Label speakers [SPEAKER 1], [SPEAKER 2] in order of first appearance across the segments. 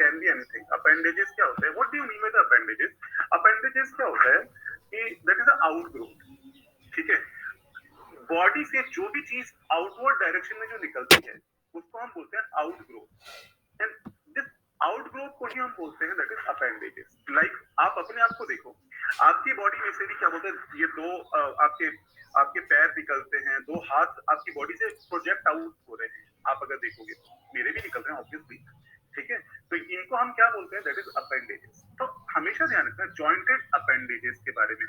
[SPEAKER 1] Can be anything. Appendages क्या होता है, what do you mean by the appendages? Appendages क्या होता है कि दैट इज आउटग्रोथ, ठीक है। बॉडी से जो भी चीज आउटवर्ड डायरेक्शन में जो निकलती है उसको हम बोलते हैं आउटग्रोथ। एंड दिस आउटग्रोथ को ही हम बोलते हैं दैट इज अपेंडेजेस। लाइक आप अपने आप को देखो, आपकी बॉडी में से भी क्या बोलते हैं, ये दो आपके आपके पैर निकलते हैं, दो हाथ आपकी बॉडी से प्रोजेक्ट आउट हो रहे हैं, आप अगर देखोगे तो मेरे भी निकल रहे हैं ऑब्वियसली, ठीक है। तो इनको हम क्या बोलते हैं, दैट इज अपेंडेजेस। तो हमेशा ध्यान रखना जॉइंटेड अपेंडेजेस के बारे में।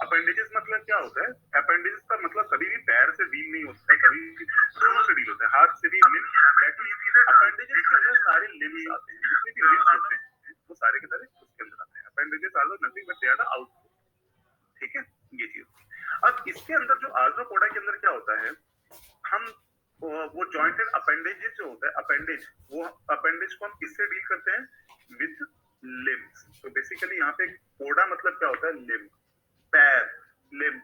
[SPEAKER 1] अपेंडेजेस मतलब क्या होता है, अपेंडेजेस का मतलब कभी भी पैर से डील नहीं होता है, कभी भी दोनों से डील होता है, हाथ से भी। अपेंडेजेस के अंदर सारे लिम्स आते हैं, जितने भी लिम्स होते हैं वो सारे के सारे उसके अंदर आते हैं। Appendages are nothing but they are the output, ठीक है, ये चीज। अब इसके अंदर जो आर्थ्रोपोडा के अंदर क्या होता है, हम वो जॉइंटेड अपेंडेजेस जो होता है, अपेंडेज, वो अपेंडेज को हम किससे डील करते हैं, विद लिम्स। तो बेसिकली यहाँ पे पोडा मतलब क्या होता है, लिम्ब, पैर, लिम्ब,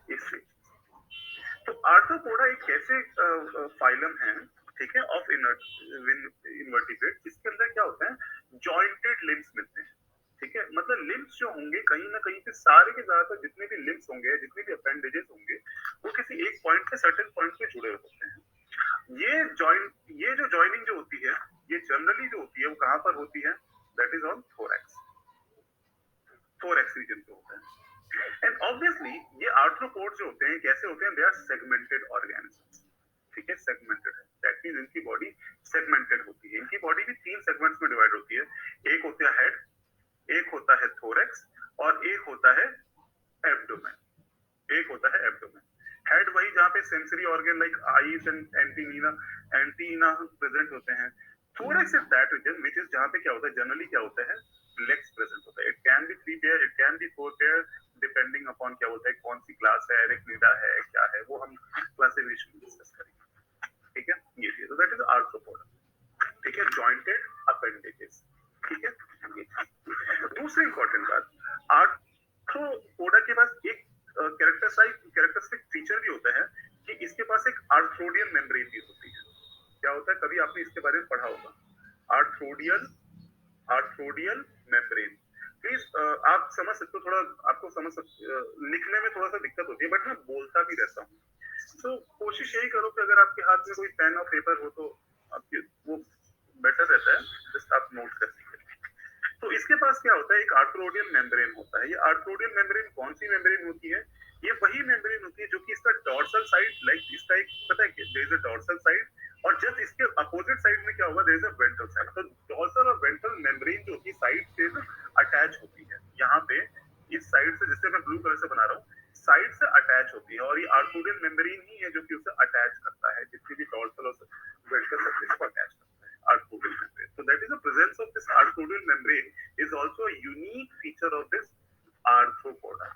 [SPEAKER 1] इससे। तो आर्थ्रोपोडा एक ऐसे फाइलम है, ठीक है, ऑफ इनवर्टिब्रेट, जिसके अंदर क्या होता है, जॉइंटेड लिम्स मिलते हैं, ठीक है। मतलब लिम्स जो होंगे कहीं ना कहीं पे सारे के ज्यादातर जितने भी लिम्स होंगे, जितने भी अपेंडेजेस होंगे, वो किसी एक पॉइंट पे, सर्टेन पॉइंट पे जुड़े होते हैं। ये जो जॉइनिंग जो होती है, ये जनरली जो होती है वो कहां पर होती है, that is on thorax, thorax region पे होता है। एंड ऑब्वियसली ये आर्थ्रोपोड जो होते हैं कैसे होते हैं, दे आर सेगमेंटेड ऑर्गेनिजम्स, ठीक है, सेगमेंटेड है, दैट मींस इनकी बॉडी सेगमेंटेड होती है। इनकी बॉडी भी 3 सेगमेंट्स में डिवाइड होती है, एक होता है हेड, एक होता है थोरैक्स, और एक होता है एब्डोमेन, एक होता है एब्डोमेन। हेड वही जहाँ पे sensory organ like eyes and antenna present होते हैं। Thorax is that region which is जहाँ पे क्या होता है, जनरली क्या होता है, लेग्स प्रेजेंट होता है। It can be 3 pair, it can be 4 pair, depending upon क्या होता है, कौन सी क्लास है, एरेक्निडा है, क्या है, वो हम क्लासिफिकेशन डिस्कस करेंगे, ठीक है। ये चीज, तो दैट इज आर्थ्रोपोडा, ठीक है, जॉइंटेड अपेंडेजेस, ठीक है। ये दूसरी इंपॉर्टेंट बात, आर्थ्रोपोडा के पास एक कैरेक्टरिस्टिक फीचर भी होता है कि इसके पास एक आर्थ्रोडियल मेम्ब्रेन भी होती है। क्या होता है, कभी आपने इसके बारे में पढ़ा होगा, आर्थ्रोडियल आर्थ्रोडियल मेम्ब्रेन। प्लीज आप समझ सकते हो, थोड़ा आपको लिखने में थोड़ा सा दिक्कत होती है, बट मैं बोलता भी रहता हूँ। तो कोशिश यही करो कि अगर आपके हाथ में कोई पेन और पेपर हो तो आपके वो बेटर रहता है, जस्ट आप नोट कर सकते। तो इसके पास क्या होता है, एक आर्थ्रोडियल मेम्ब्रेन होता है। ये आर्थ्रोडियल मेम्ब्रेन कौन सी मेम्ब्रेन होती है, ये वही मेम्ब्रेन होती है जो कि इसका डॉर्सल साइड, लाइक इसका एक पता है there is a dorsal side, और जस्ट इसके अपोजिट साइड में क्या होगा, there is a ventral side. तो डॉर्सल और वेंट्रल मेम्ब्रेन जो कि साइड से अटैच होती है, यहाँ पे इस साइड से, जिससे मैं ब्लू कलर से बना रहा हूँ, साइड से अटैच होती है, और ये आर्थ्रोडियल मेम्ब्रेन ही है जो कि उसे अटैच करता है, जितनी भी डॉर्सल और वेंट्रल सरफेस को अटैच करता है, arthrodial membrane. So that is the presence of this arthroidal membrane is also a unique feature of this arthropoda.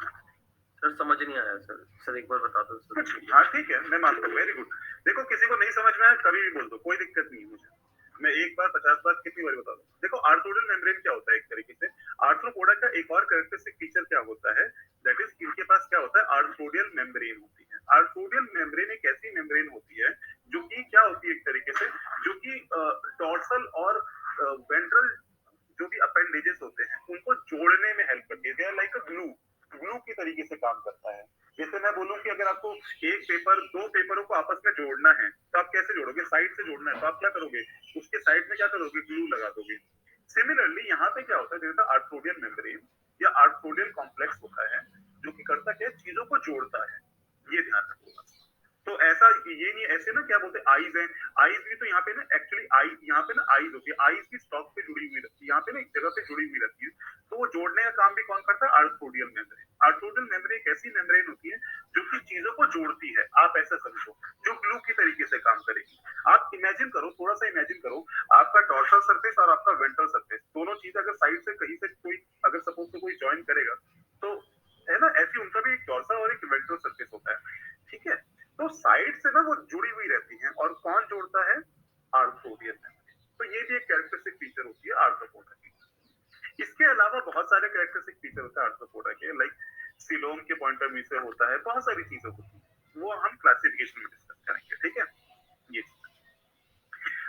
[SPEAKER 2] Sir समझ नहीं आया सर एक बार बता दो सर।
[SPEAKER 1] हाँ ठीक है, मैं मानता हूँ, वेरी गुड। देखो किसी को नहीं समझ में आया कभी भी बोल दो, कोई दिक्कत नहीं है मुझे, मैं एक बार 50 बार कितनी बार बता दूं। देखो आर्थ्रोडियल मेम्ब्रेन क्या होता है, एक तरीके से आर्थ्रोपोडा का एक और कैरेक्टरिस्टिक फीचर क्या होता है, दैट इज इनके पास क्या होता है, आर्थ्रोडियल मेम्ब्रेन होती है। आर्थ्रोडियल मेम्ब्रेन एक ऐसी मेम्ब्रेन होती है जो कि क्या होती है, एक तरीके से जो कि डॉर्सल और वेंट्रल जो भी अपेंडेजेस होते हैं उनको जोड़ने में हेल्प करती है। They are like a glue, glue की तरीके से काम करता है। जैसे मैं बोलूं कि अगर आपको एक पेपर, दो पेपरों को आपस में जोड़ना है तो आप कैसे जोड़ोगे, साइड से जोड़ना है तो आप क्या करोगे, उसके साइड में क्या करोगे, ग्लू लगा दोगे। सिमिलरली यहाँ पे क्या होता है, जैसे आर्थ्रोडियल मेम्ब्रेन या आर्थ्रोडियल कॉम्प्लेक्स होता है जो कि करता क्या है, चीजों को जोड़ता है, ये ध्यान रखो। तो ऐसा ये नहीं, ऐसे ना क्या बोलते हैं, आईज है, आईज भी तो यहाँ पे ना एक्चुअली आई, यहाँ पे ना आईज होती है, आईज भी स्टॉक पे जुड़ी हुई रहती है, यहाँ पे ना एक जगह पे जुड़ी हुई रहती है। तो वो जोड़ने का काम भी कौन करता है, आर्थ्रोडियल मेम्ब्रेन। आर्थ्रोडियल मेम्ब्रेन एक ऐसी मेम्ब्रेन होती है जो कि चीजों को जोड़ती है, आप ऐसा समझो, जो ग्लू की तरीके से काम करेगी। आप इमेजिन करो, थोड़ा सा इमेजिन करो, आपका डॉर्सल सरफेस और आपका वेंट्रल सरफेस, दोनों चीज अगर साइड से कहीं से कोई अगर सपोज से कोई ज्वाइन करेगा तो है ना, ऐसी उनका भी एक डॉर्सल और एक वेंट्रल सरफेस होता है, ठीक है। तो साइड से ना वो जुड़ी हुई रहती हैं, और कौन जोड़ता है, आर्थ्रोडियल मेम्ब्रेन। तो ये भी एक कैरेक्टरिस्टिक फीचर होती है आर्थ्रोपोडा की। इसके अलावा बहुत सारे कैरेक्टरिस्टिक फीचर होते हैं आर्थ्रोपोडा के, लाइक सिलोम के पॉइंट ऑफ व्यू से होता है, बहुत सारी चीजें होती हैं, वो हम क्लासिफिकेशन में डिस्कस करेंगे, ठीक है। ये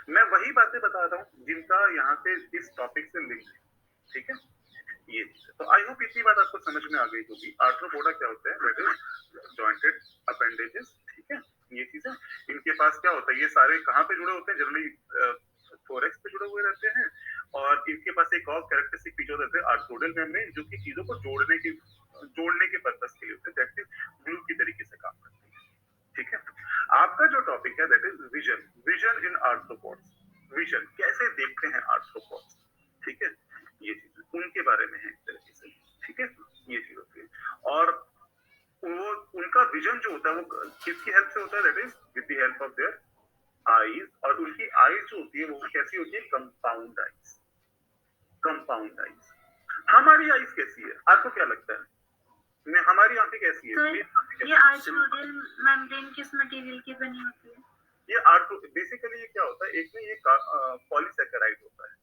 [SPEAKER 1] मैं वही बातें बता रहा हूँ जिनका यहाँ पे इस टॉपिक से लिंक है, ठीक है। ये तो आई होप इतनी बात आपको समझ में आ गई होगी। आर्थ्रोपोडा क्या होता है, दैट इज जॉइंटेड अपेंडेजेस, ठीक है। ये चीजें इनके पास क्या होता है, ये सारे कहाँ पे जुड़े होते हैं, जनरली थोरेक्स पे जुड़े हुए रहते हैं। और इनके पास एक और कैरेक्टरिस्टिक फीचर रहते हैं आर्थ्रोडल मेम्ब्रेन, जो कि चीजों को जोड़ने के पर्पस के लिए होते हैं, दैट इज ग्लू की तरीके से काम करते हैं, ठीक है। आपका जो टॉपिक है that is vision, vision in arthropods, vision कैसे देखते हैं आर्थ्रोपोड्स, ठीक है। ये चीज उनके बारे में है एक तरीके से, ठीक है। ये चीज होती है। और वो उनका विजन जो होता है वो किसकी हेल्प से होता है, that is with the help of their eyes. और उनकी आईज जो होती है वो कैसी होती है, कंपाउंड आईज, कंपाउंड आईज। हमारी आईज कैसी है, आपको क्या लगता है, हमारी आंखें कैसी है?
[SPEAKER 3] ये आर्थ्रोडल मेम्ब्रेन किस मटेरियल की बनी होती है?
[SPEAKER 1] ये आर्थो बेसिकली ये क्या होता है, एक में ये पॉलीसैकेराइड होता है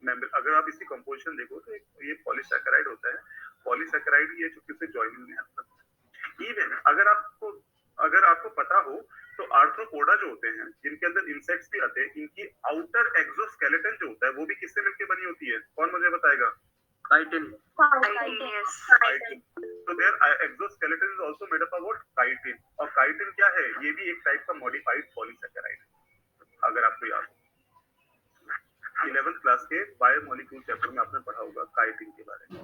[SPEAKER 1] मेम्ब्रेन। अगर आप इसकी कंपोजिशन देखो तो ये पॉलीसैकेराइड होता है। पॉलीसैकेराइड ये जो किसी जॉइनिंग में आता है। इवन अगर आपको पता हो तो आर्थ्रोपोडा जो होते हैं जिनके अंदर इंसेक्ट्स भी आते हैं, इनकी आउटर एक्सोस्केलेटन जो होता है वो भी किससे मिलकर बनी होती है, कौन मुझे बताएगा?
[SPEAKER 2] Chitin.
[SPEAKER 1] So their exoskeleton is also made up of what? Chitin. और chitin क्या है? ये भी एक टाइप का मॉडिफाइड पॉलीसैकेराइड है, अगर आपको याद हो। 11th क्लास के बायोमोलिक्यूल चैप्टर में आपने पढ़ा होगा काइटिन के बारे में।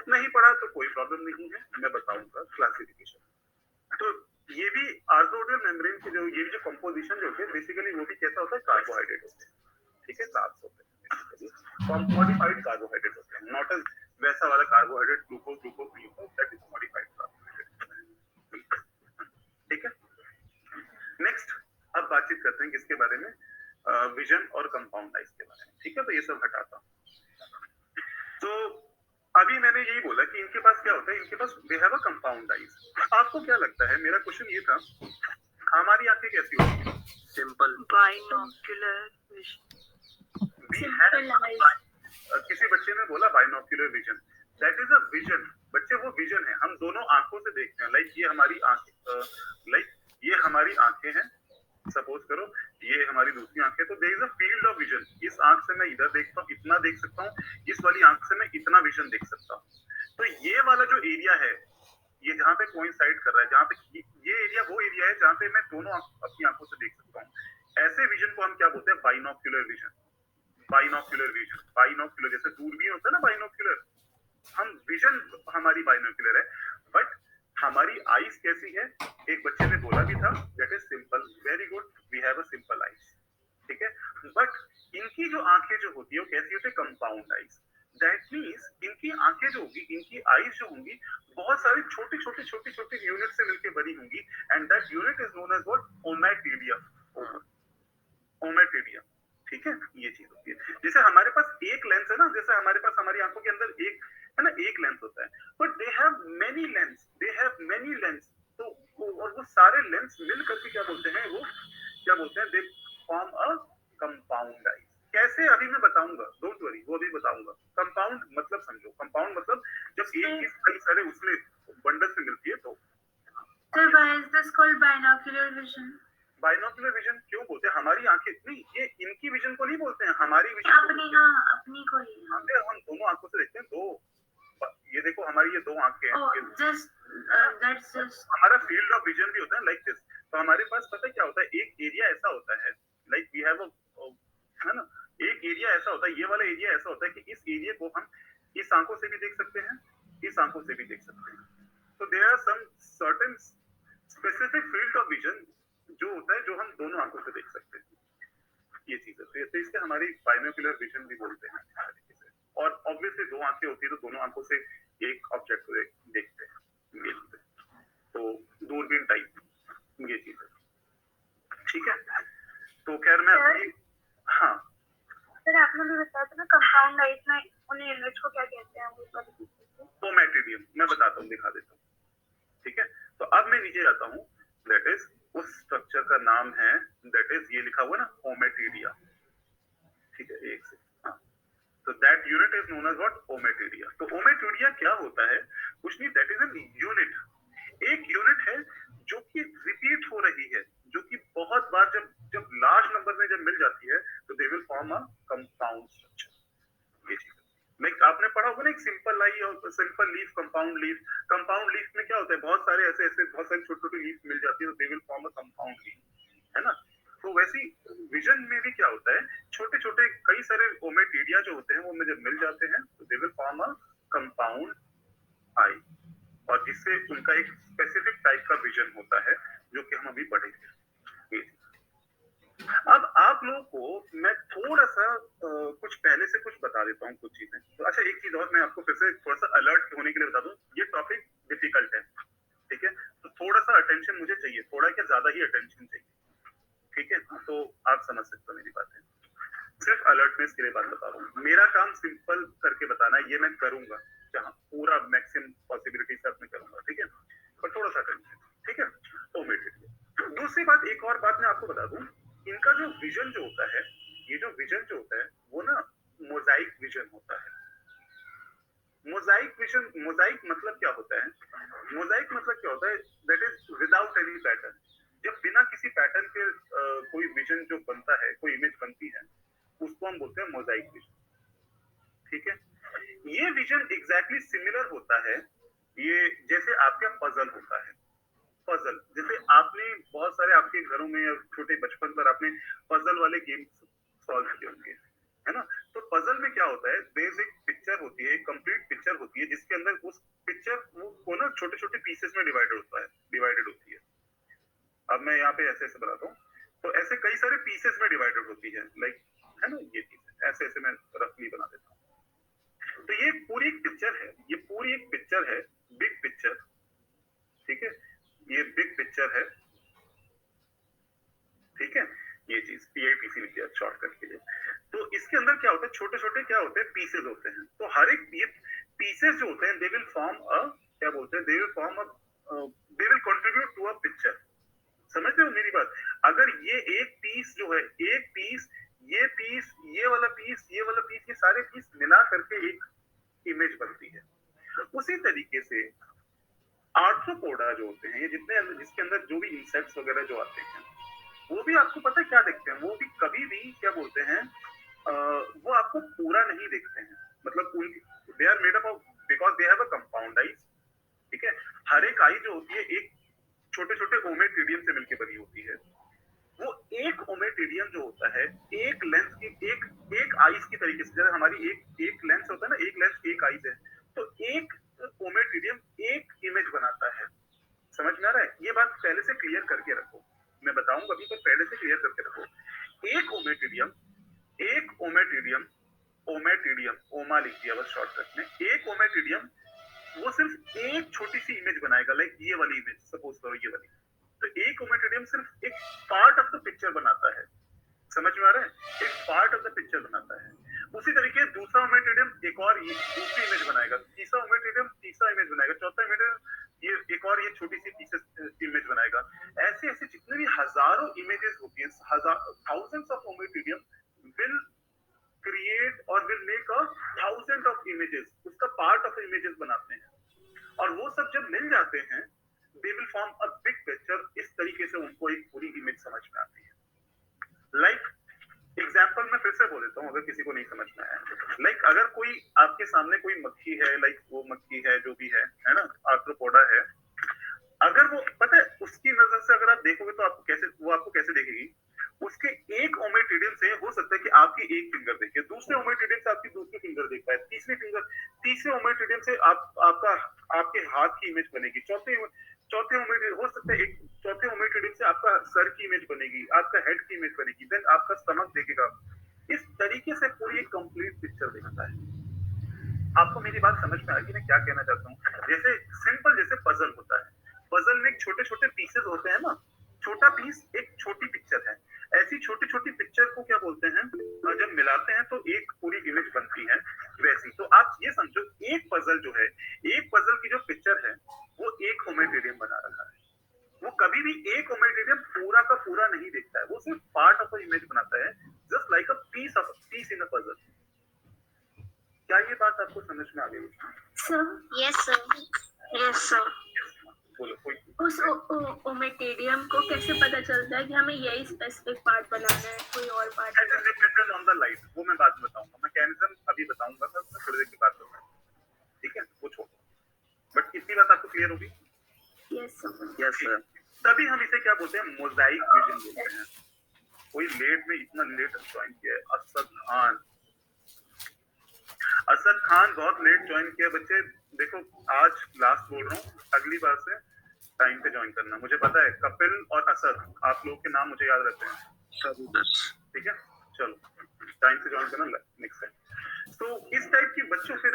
[SPEAKER 1] नहीं पढ़ा तो कोई प्रॉब्लम नहीं है, मैं बताऊंगा क्लासिफिकेशन। तो ये भी आर्थ्रोडल मेम्ब्रेन के जो ये भी जो कंपोजिशन जो होते हैं बेसिकली वो भी कैसा होता है, कार्बोहाइड्रेट होते हैं, ठीक है, कार्ब्स होते हैं, मॉडिफाइड कार्बोहाइड्रेट होते हैं, नॉट एज वैसा वाला carbohydrate glucose that is modified carbohydrate, ठीक है। नेक्स्ट अब बातचीत करते हैं किसके बारे में, विजन और कंपाउंड आइज के बारे में, ठीक है। तो ये सब हटाता हूं। तो अभी मैंने यही बोला कि इनके पास क्या होता है, इनके पास they have a compound eyes. आपको क्या लगता है, मेरा क्वेश्चन ये था, हमारी आंखें कैसी होती हैं?
[SPEAKER 2] सिंपल
[SPEAKER 3] बाइनोक्यूलर
[SPEAKER 1] किसी बच्चे ने बोला binocular vision, that is a vision. बच्चे वो विजन है, हम दोनों आंखों से देखते हैं। लाइक ये हमारी आंखें, लाइक ये हमारी आंखें हैं, सपोज करो ये हमारी दूसरी आंखें, तो there is a field of vision. इस आंख से मैं इधर देखता हूँ, इतना देख सकता हूँ, इस वाली आंख से मैं इतना विजन देख सकता हूँ। तो ये वाला जो एरिया है, ये जहाँ पे कोइंसाइड कर रहा है, जहाँ पे ये एरिया वो एरिया है जहाँ पे मैं दोनों अपनी आंखों से देख सकता हूँ। ऐसे विजन को हम क्या बोलते हैं, binocular vision. Binocular vision, binocular जैसे दूरबीन होता है ना, बाइनोक्यूलर, हम विजन हमारी बाइनोक्यूलर है। बट हमारी आईज कैसी है, एक बच्चे ने बोला भी था, that is simple, very good, we have a simple eyes, ठीक है। बट इनकी जो आंखें जो होती है वो कैसी होती है, कंपाउंड आईज। दैट मीन्स इनकी आंखें जो होगी, इनकी आईज जो होंगी, बहुत सारी छोटी यूनिट से मिलकर बनी होंगी, and that unit is known as what, ommatidia, ommatidia, ठीक है। ये चीज होती है, जैसे हमारे पास एक लेंस है ना, जैसे हमारे पास हमारी आंखों के अंदर एक है ना, एक लेंस होता है, but they have many lens, they have many lens. तो और वो सारे लेंस मिल करके क्या बोलते हैं, वो क्या बोलते हैं, दे फॉर्म अ कंपाउंड आई। कैसे, अभी मैं बताऊंगा, डोंट वरी, वो भी बताऊंगा। कंपाउंड मतलब समझो, कंपाउंड मतलब जब एक चीज कई सारे उसमें बंडल से मिलती है तो।
[SPEAKER 3] Sir, why is this called binocular vision?
[SPEAKER 1] Binocular vision क्यों बोलते हैं, हमारी आंखें नहीं, ये इनकी विजन को नहीं बोलते हैं, हमारी विजन
[SPEAKER 3] अपनी को ही।
[SPEAKER 1] हम दोनों आंखों से देखते हैं, दो, ये देखो हमारी ये दो आंखें हैं,
[SPEAKER 3] that's just
[SPEAKER 1] हमारा फील्ड ऑफ विजन भी होता है लाइक दिस। तो हमारे पास पता है क्या होता है, एक एरिया ऐसा होता है, लाइक वी हैव है ना, एक एरिया ऐसा होता है, ये वाला एरिया ऐसा होता है कि इस एरिया को हम इस आंखों से भी देख सकते हैं, इस आंखों से भी देख सकते हैं। तो there are some certain specific field of vision जो होता है, जो हम दोनों आंखों से देख सकते हैं। ये चीज है, तो इससे हमारी बाइनोक्यूलर विजन भी बोलते हैं। और ऑब्वियसली दो आंखें होती है तो दोनों आंखों से एक ऑब्जेक्ट को देखते हैं, ये चीज है। तो दूरबीन टाइप ये चीज है, ठीक है। तो खैर मैं अपनी, हाँ
[SPEAKER 3] सर आपने भी बताया था ना कंपाउंड आइज में उन्हें यूनिट्स को क्या कहते हैं, वो
[SPEAKER 1] ओमेटिडियम, मैं बताता हूँ, दिखा देता हूँ, ठीक है। तो अब मैं नीचे जाता हूँ, दैट इज उस स्ट्रक्चर का नाम है, दैट इज ये लिखा हुआ ना, ओमेटिडिया, ठीक है, एक से, हाँ। तो that unit is known as what, ommatidia. तो ओमेटिडिया क्या होता है, कुछ नहीं, दैट इज एन यूनिट, एक यूनिट है जो कि रिपीट हो रही है, जो कि बहुत बार जब जब लार्ज नंबर में जब मिल जाती है तो they will form a compound structure. ये चीज लाइक आपने पढ़ा होगा ना एक सिंपल लाई और simple leaf, compound leaf. Compound leaf में क्या होता है, बहुत सारे ऐसे ऐसे बहुत सारी छोटी छोटी लीफ मिल जाती है तो they will form a compound leaf, है ना। तो वैसी विजन में भी क्या होता है, छोटे छोटे कई सारे ओमेटिडिया जो होते हैं वो में जब मिल जाते हैं तो they will form a compound eye, और जिससे उनका एक स्पेसिफिक टाइप का विजन होता है जो कि हम अभी पढ़ेंगे। अब आप लोगों को मैं थोड़ा सा कुछ पहले से कुछ बता देता हूँ कुछ चीजें। तो अच्छा एक चीज और मैं आपको फिर से थोड़ा सा अलर्ट होने के लिए बता दूं, ये टॉपिक डिफिकल्ट है, ठीक है, तो थोड़ा सा अटेंशन मुझे चाहिए, थोड़ा क्या ज्यादा ही अटेंशन चाहिए, ठीक है। तो आप समझ सकते हो मेरी बातें, सिर्फ अलर्टनेस के लिए बात बता रहा हूँ। मेरा काम सिंपल करके बताना है, ये मैं करूंगा, जहाँ पूरा मैक्सिमम पॉसिबिलिटी से मैं करूंगा, ठीक है, पर थोड़ा सा अटेंशन, ठीक है। तो दूसरी बात, एक और बात मैं आपको बता दूं, इनका जो विजन जो होता है, ये जो विजन जो होता है वो ना मोजाइक विजन होता है। मोजाइक विजन, मोजाइक मतलब क्या होता है, मोजाइक मतलब क्या होता है, that is without any pattern. जब बिना किसी पैटर्न के कोई विजन जो बनता है, कोई इमेज बनती है, उसको हम बोलते हैं मोजाइक विजन, ठीक है। ये विजन एग्जैक्टली सिमिलर होता है, ये जैसे आपका पजल होता है। पजल जैसे आपने बहुत सारे आपके घरों में या छोटे बचपन पर आपने पजल वाले गेम सॉल्व किए होंगे, है ना। तो पजल में क्या होता है, बेस एक पिक्चर होती है, एक कंप्लीट पिक्चर होती है, जिसके अंदर उस पिक्चर को ना छोटे छोटे पीसेस में डिवाइडेड होती है। अब मैं यहाँ पे ऐसे ऐसे बनाता हूँ, तो ऐसे कई सारे पीसेस में डिवाइडेड होती है, लाइक, है ना, ये चीज ऐसे ऐसे मैं रफली बना देता हूँ। तो ये पूरी एक पिक्चर है, ये पूरी एक पिक्चर है, बिग पिक्चर, ठीक है, ये बिग पिक्चर है, ठीक है। ये चीज पीआईपीसी लिख दिया शॉर्टकट के लिए। तो इसके अंदर क्या होता है, छोटे छोटे क्या होते हैं, पीसेस होते हैं। तो हर एक ये पीसेस जो होते हैं दे विल फॉर्म अ, क्या बोलते हैं, they will form uh, they will contribute to a picture. समझ रहे हो मेरी बात। अगर ये एक पीस जो है, एक पीस, ये पीस, ये वाला पीस, ये वाला पीस, ये सारे पीस मिला करके एक इमेज बनती है। उसी तरीके से आर्थ्रोपोडा जो होते हैं, ये जितने जिसके अंदर जो भी इंसेक्ट्स वगैरह जो आते हैं, वो भी आपको पता है क्या देखते हैं, वो भी कभी भी क्या बोलते हैं, वो आपको पूरा नहीं देखते हैं, मतलब they are made up of, because they have a compound eyes, ठीक है। हर एक आई जो होती है एक छोटे छोटे ओमेटिडियम से मिलकर बनी होती है। वो एक ओमेटिडियम जो होता है, एक लेंस की, एक आईज की तरीके से, जैसे हमारी एक लेंस होता है ना, एक लेंस एक आईज है, तो एक ओमेटिडियम एक इमेज बनाता है। समझ में आ रहा है, ये बात पहले से क्लियर करके रखो, मैं बताऊंगा अभी, तो पहले से क्लियर करके रखो। एक ओमेटिडियम, ओमेटिडियम ओमा लिख दिया बस शॉर्टकट में, एक ओमेटिडियम वो सिर्फ एक छोटी सी इमेज बनाएगा, लाइक ये वाली इमेज सपोज करो, ये वाली। तो एक ओमेटिडियम सिर्फ एक पार्ट ऑफ द पिक्चर बनाता है, समझ में आ रहा है, एक पार्ट ऑफ द पिक्चर बनाता है। उसी तरीके दूसरा ओमेटिडियम एक और ये दूसरी इमेज बनाएगा, तीसरा ओमेटिडियम तीसरा इमेज बनाएगा, चौथा ओमेटिडियम ये एक और ये छोटी सी पीसेस इमेज बनाएगा। ऐसे ऐसे जितने भी हजारों इमेजेस होती हैं, थाउजेंड्स ऑफ ओमेटिडियम विल क्रिएट और will make a thousand of images, उसका पार्ट ऑफ इमेजेस बनाते हैं, और वो सब जब मिल जाते हैं they will form a big picture. इस तरीके से उनको एक पूरी इमेज समझ में आती है। लाइक एग्जाम्पल मैं फिर से बोल देता हूँ अगर किसी को नहीं समझ में आया। लाइक अगर कोई आपके सामने कोई मक्खी है, लाइक वो मक्खी है जो भी है ना, आर्थ्रोपोडा है, अगर वो पता है उसकी नजर से अगर आप देखोगे तो आपको कैसे, वो आपको कैसे देखेगी, उसके एक ओमेटिडियम से हो सकता है कि आपकी एक फिंगर देखे, दूसरे ओमेटिडियम से आपकी दूसरी फिंगर देख पाए, तीसरे ओमेटिडियम से आपके हाथ की इमेज बनेगी, चौथे ओमेटिडियम हो सकता है, एक चौथे ओमेटिडियम से आपका सर की इमेज बनेगी, आपका हेड की इमेज बनेगी, देन आपका स्टमक देखेगा। इस तरीके से पूरी एक कंप्लीट पिक्चर दिखता है। आपको मेरी बात समझ में आएगी मैं क्या कहना चाहता हूँ। जैसे सिंपल जैसे पजल होता है, पजल में छोटे छोटे पीसेस होते हैं ना, छोटा पीस एक छोटी पिक्चर है, ऐसी छोटी छोटी पिक्चर को क्या बोलते हैं, जब मिलाते हैं तो एक पूरी इमेज बनती है। वैसी तो आप ये समझो, एक पजल जो है, एक पजल की जो पिक्चर है वो एक ओमेटिडियम बना रहा है, वो कभी भी एक ओमेटिडियम पूरा का पूरा नहीं देखता है, वो सिर्फ पार्ट ऑफ द इमेज बनाता है, just like a piece in a puzzle. क्या ये बात आपको समझ में आ गई?
[SPEAKER 3] Sir, yes sir, yes sir.
[SPEAKER 1] बोलो कोई।
[SPEAKER 3] उस ओमेटेरियम को कैसे पता चलता है कि हमें यही स्पेसिफिक पार्ट बनाना है, कोई और part?
[SPEAKER 1] Dependent on the light, वो मैं बाद में बताऊंगा, मैकेनिज्म अभी बताऊंगा सर, थोड़ी देर के बाद बताऊंगा, ठीक है, वो छोड़ो, बट इतनी बात आपको क्लियर होगी?
[SPEAKER 3] Yes sir.
[SPEAKER 2] Yes sir.
[SPEAKER 1] तभी हम इसे क्या बोलते हैं, मोजाइक विजन बोलते हैं। कोई लेट में इतना लेट ज्वाइन किया है, असद खान बहुत लेट ज्वाइन किया बच्चे। देखो आज लास्ट बोल रहा हूँ, अगली बार से टाइम पे ज्वाइन करना। मुझे पता है कपिल और असद, आप लोग के नाम मुझे याद रहते हैं, ठीक है, चलो टाइम से ज्वाइन करना नेक्स्ट टाइम। तो इस टाइप की बच्चों से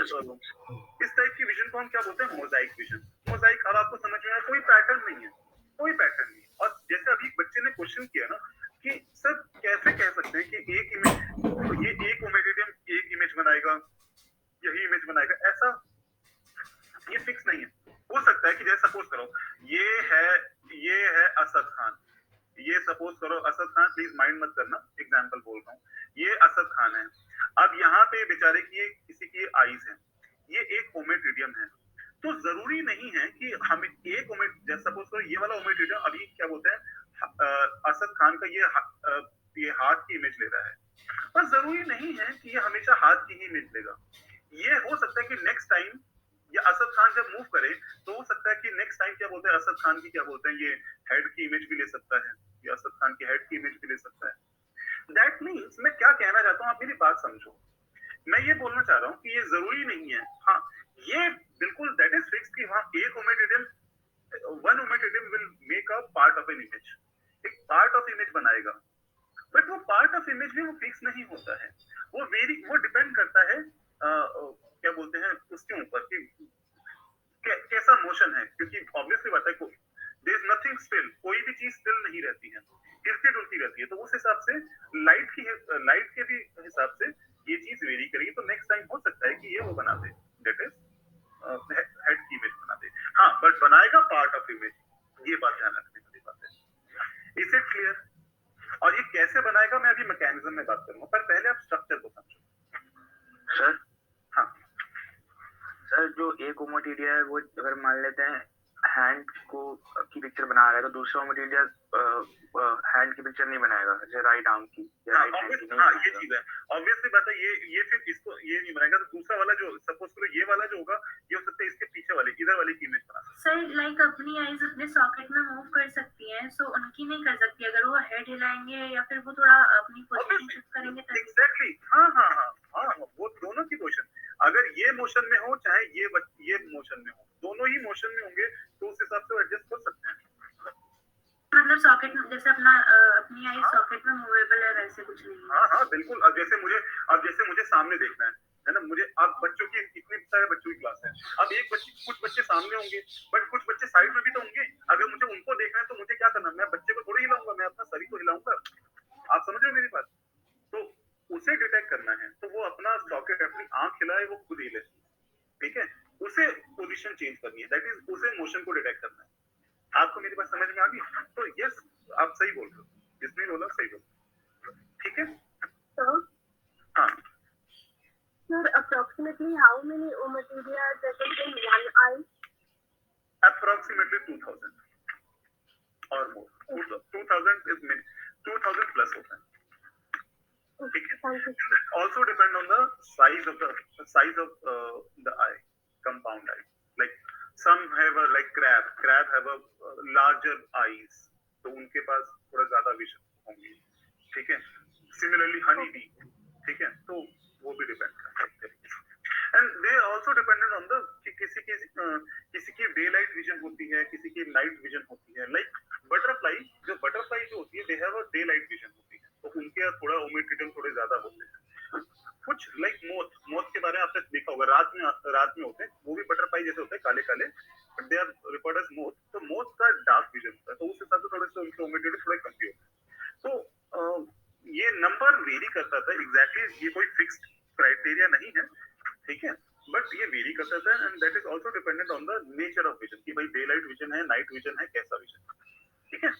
[SPEAKER 1] इस टाइप की विजन को हम क्या बोलते हैं, मोजाइक विजन। मोजाइक, अब आपको समझ में आया, कोई पैटर्न नहीं है, कोई पैटर्न नहीं। और जैसे अभी बच्चे ने क्वेश्चन किया ना कि सर कैसे कह सकते हैं कि एक इमेज, ये एक ओमेटेरियम एक इमेज बनाएगा, यही इमेज बनाएगा, ऐसा ये फिक्स नहीं है। हो सकता है कि जैसे सपोज करो ये है असद खान, ये सपोज करो असद खान, प्लीज माइंड मत करना, एग्जांपल बोल रहा हूँ, ये असद खान है। अब यहाँ पे बेचारे की किसी की आईज है, ये एक ओमेटेरियम है, तो जरूरी नहीं है कि हम एक ओमेट, जैसे सपोज करो ये वाला ओमेटेरियम अभी क्या बोलते हैं, असद खान का ये हाथ की इमेज ले रहा है, पर जरूरी नहीं है कि ये हमेशा हाथ की ही इमेज लेगा। ये हो सकता है कि नेक्स्ट टाइम ये असद खान जब मूव करे तो हो सकता है कि नेक्स्ट टाइम क्या बोलते हैं, असद खान की क्या बोलते हैं, ये हेड की इमेज भी ले सकता है, ये असद खान की हेड की इमेज भी ले सकता है। दैट मीन्स, मैं क्या कहना चाहता हूँ, आप मेरी बात समझो। मैं ये बोलना चाह रहा हूँ कि ये जरूरी नहीं है, हाँ ये बिल्कुल दैट इज फिक्स कि हाँ एक ommatidium, one ommatidium will make a part of an image, एक पार्ट ऑफ इमेज बनाएगा, बट वो पार्ट ऑफ इमेज में वो फिक्स नहीं होता है, वो डिपेंड करता है क्या बोलते हैं उसके ऊपर कि कैसा मोशन है, क्योंकि ऑब्वियसली बात है देयर इज नथिंग स्टिल, कोई भी चीज स्टिल नहीं रहती है, हिलती डुलती रहती है। तो उस हिसाब से लाइट के भी हिसाब से ये चीज वेरी करेगी। तो नेक्स्ट टाइम हो सकता है कि ये वो बना दे, दैट इज हेड की इमेज बना दे, हाँ बट बनाएगा पार्ट ऑफ इमेज, ये बात ध्यान रखने वाली बात है। Is it clear? और ये कैसे बनाएगा मैं अभी मैकेनिज्म में बात करूंगा, पर पहले आप स्ट्रक्चर को समझो।
[SPEAKER 2] सर
[SPEAKER 1] हाँ
[SPEAKER 2] सर, जो एक ओमेटेरिया है वो अगर मान लेते हैं हैंड को की पिक्चर बना रहा है, तो दूसरा ओमेटेरिया हैंड की पिक्चर नहीं बनाएगा, जैसे राइट आर्म की या राइट हैंड की नहीं
[SPEAKER 1] ये चीज है, ऑब्वियसली बात है, ये फिर इसको ये नहीं बनाएगा, तो दूसरा वाला जो सपोज करो ये वाला जो होगा, ये हो सकता है इसके पीछे वाले, इधर वाले की इमेज बना सकता
[SPEAKER 3] सर लाइक अपनी आईज अपने सॉकेट में मूव कर सकती हैं, सो उनकी नहीं कर सकती अगर वो हेड हिलाएंगे या फिर वो थोड़ा अपनी पोजीशन शिफ्ट करेंगे
[SPEAKER 1] है।
[SPEAKER 3] तभी।
[SPEAKER 1] एग्जैक्टली, हाँ वो दोनों की मोशन, अगर ये मोशन में हो चाहे ये मोशन में हो, दोनों ही मोशन में होंगे, तो उस हिसाब से एडजस्ट कर सकते हैं।
[SPEAKER 3] मतलब सॉकेट जैसे अपनी आई सॉकेट में मूवेबल है, वैसे कुछ नहीं है।
[SPEAKER 1] हाँ बिल्कुल। अब जैसे मुझे सामने देखना है ना, मुझे अब बच्चों की इतनी सारे बच्चों की क्लास है, अब कुछ बच्चे सामने होंगे बट कुछ बच्चे साइड में भी तो होंगे, अगर मुझे उनको देखना है तो मुझे क्या करना है, मैं बच्चे को थोड़ी हिलाऊंगा, मैं अपना शरीर को हिलाऊंगा। आप समझ रहे हो मेरी बात? तो उसे डिटेक्ट करना है तो वो अपना सॉकेट, अपनी आंख हिलाए, वो खुद हिले, ठीक है, उसे पोजीशन चेंज करनी है, दैट इज उसे मोशन को डिटेक्ट करना है। आपको मेरी बात समझ में आ गई? तो यस, आप सही बोल रहे हो, जिसने बोला सही बोल, ठीक है। हाँ
[SPEAKER 3] Sir, approximately how many ommatidia are present in one eye?
[SPEAKER 1] approximately 2000 or more, 2000 is 2000 plus होता है, ठीक है। Also depend on the size of the eye, compound eye, like some have a, like crab have a larger eyes, तो उनके पास थोड़ा ज्यादा vision होंगे, ठीक है। सिमिलरली हनी बी, ठीक है, तो वो भी डिपेंड करता है। And they also dependent on the किसी की डे लाइट विजन होती है, किसी की नाइट विजन होती है। लाइक बटरफ्लाई जो होती है, दे have a day light vision होती है, तो उनके थोड़ा ओमेटेरियम थोड़े ज्यादा होते हैं। कुछ लाइक मोथ के बारे में आपने देखा होगा, रात में होते हैं, वो भी बटरफ्लाई जैसे होते हैं, काले काले, but they are referred as moth. तो मोथ का डार्क विजन होता है, तो उस हिसाब से थोड़े से उनके ओमेटेरियम थोड़े कम भी होते हैं। तो ये नंबर वेरी करता था, एग्जैक्टली ये कोई फिक्स्ड क्राइटेरिया नहीं है, ठीक है, बट ये वेरी करता था। And that is also dependent on the nature of vision, कि भाई डे लाइट विजन है, नाइट विजन है, कैसा विजन, ठीक है।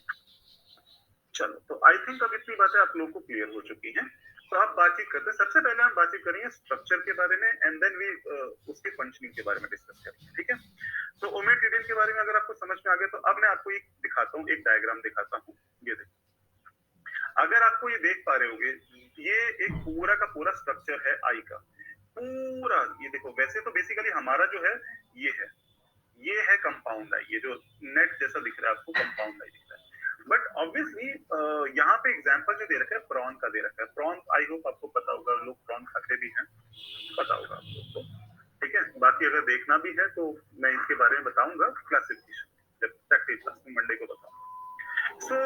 [SPEAKER 1] चलो, तो आई थिंक अब इतनी बातें आप लोगों को क्लियर हो चुकी हैं। तो आप बातचीत करते हैं, सबसे पहले हम बातचीत करेंगे स्ट्रक्चर के बारे में एंड देन वी उसकी फंक्शनिंग के बारे में डिस्कस करेंगे, ठीक है। तो ओमेटिडियन के बारे में अगर आपको समझ में आ गया तो अब मैं आपको एक दिखाता हूँ, एक डायग्राम दिखाता हूँ। ये देखो, अगर आपको ये देख पा रहे होगे, ये एक पूरा का पूरा स्ट्रक्चर है आई का, पूरा ये देखो। वैसे तो बेसिकली हमारा जो है ये है कंपाउंड आई, ये जो नेट जैसा दिख रहा है आपको कंपाउंड आई दिख रहा है। बट ऑब्वियसली यहाँ पे एग्जांपल जो दे रखा है प्रॉन का दे रखा है। प्रॉन आई होप आपको पता होगा, लोग प्रॉन खाते भी हैं, पता होगा आपको तो, ठीक है। बाकी अगर देखना भी है तो मैं इसके बारे में बताऊंगा क्लासिफिकेशन, जब प्रैक्टिस क्लास में मंडे को बताऊंगा। सो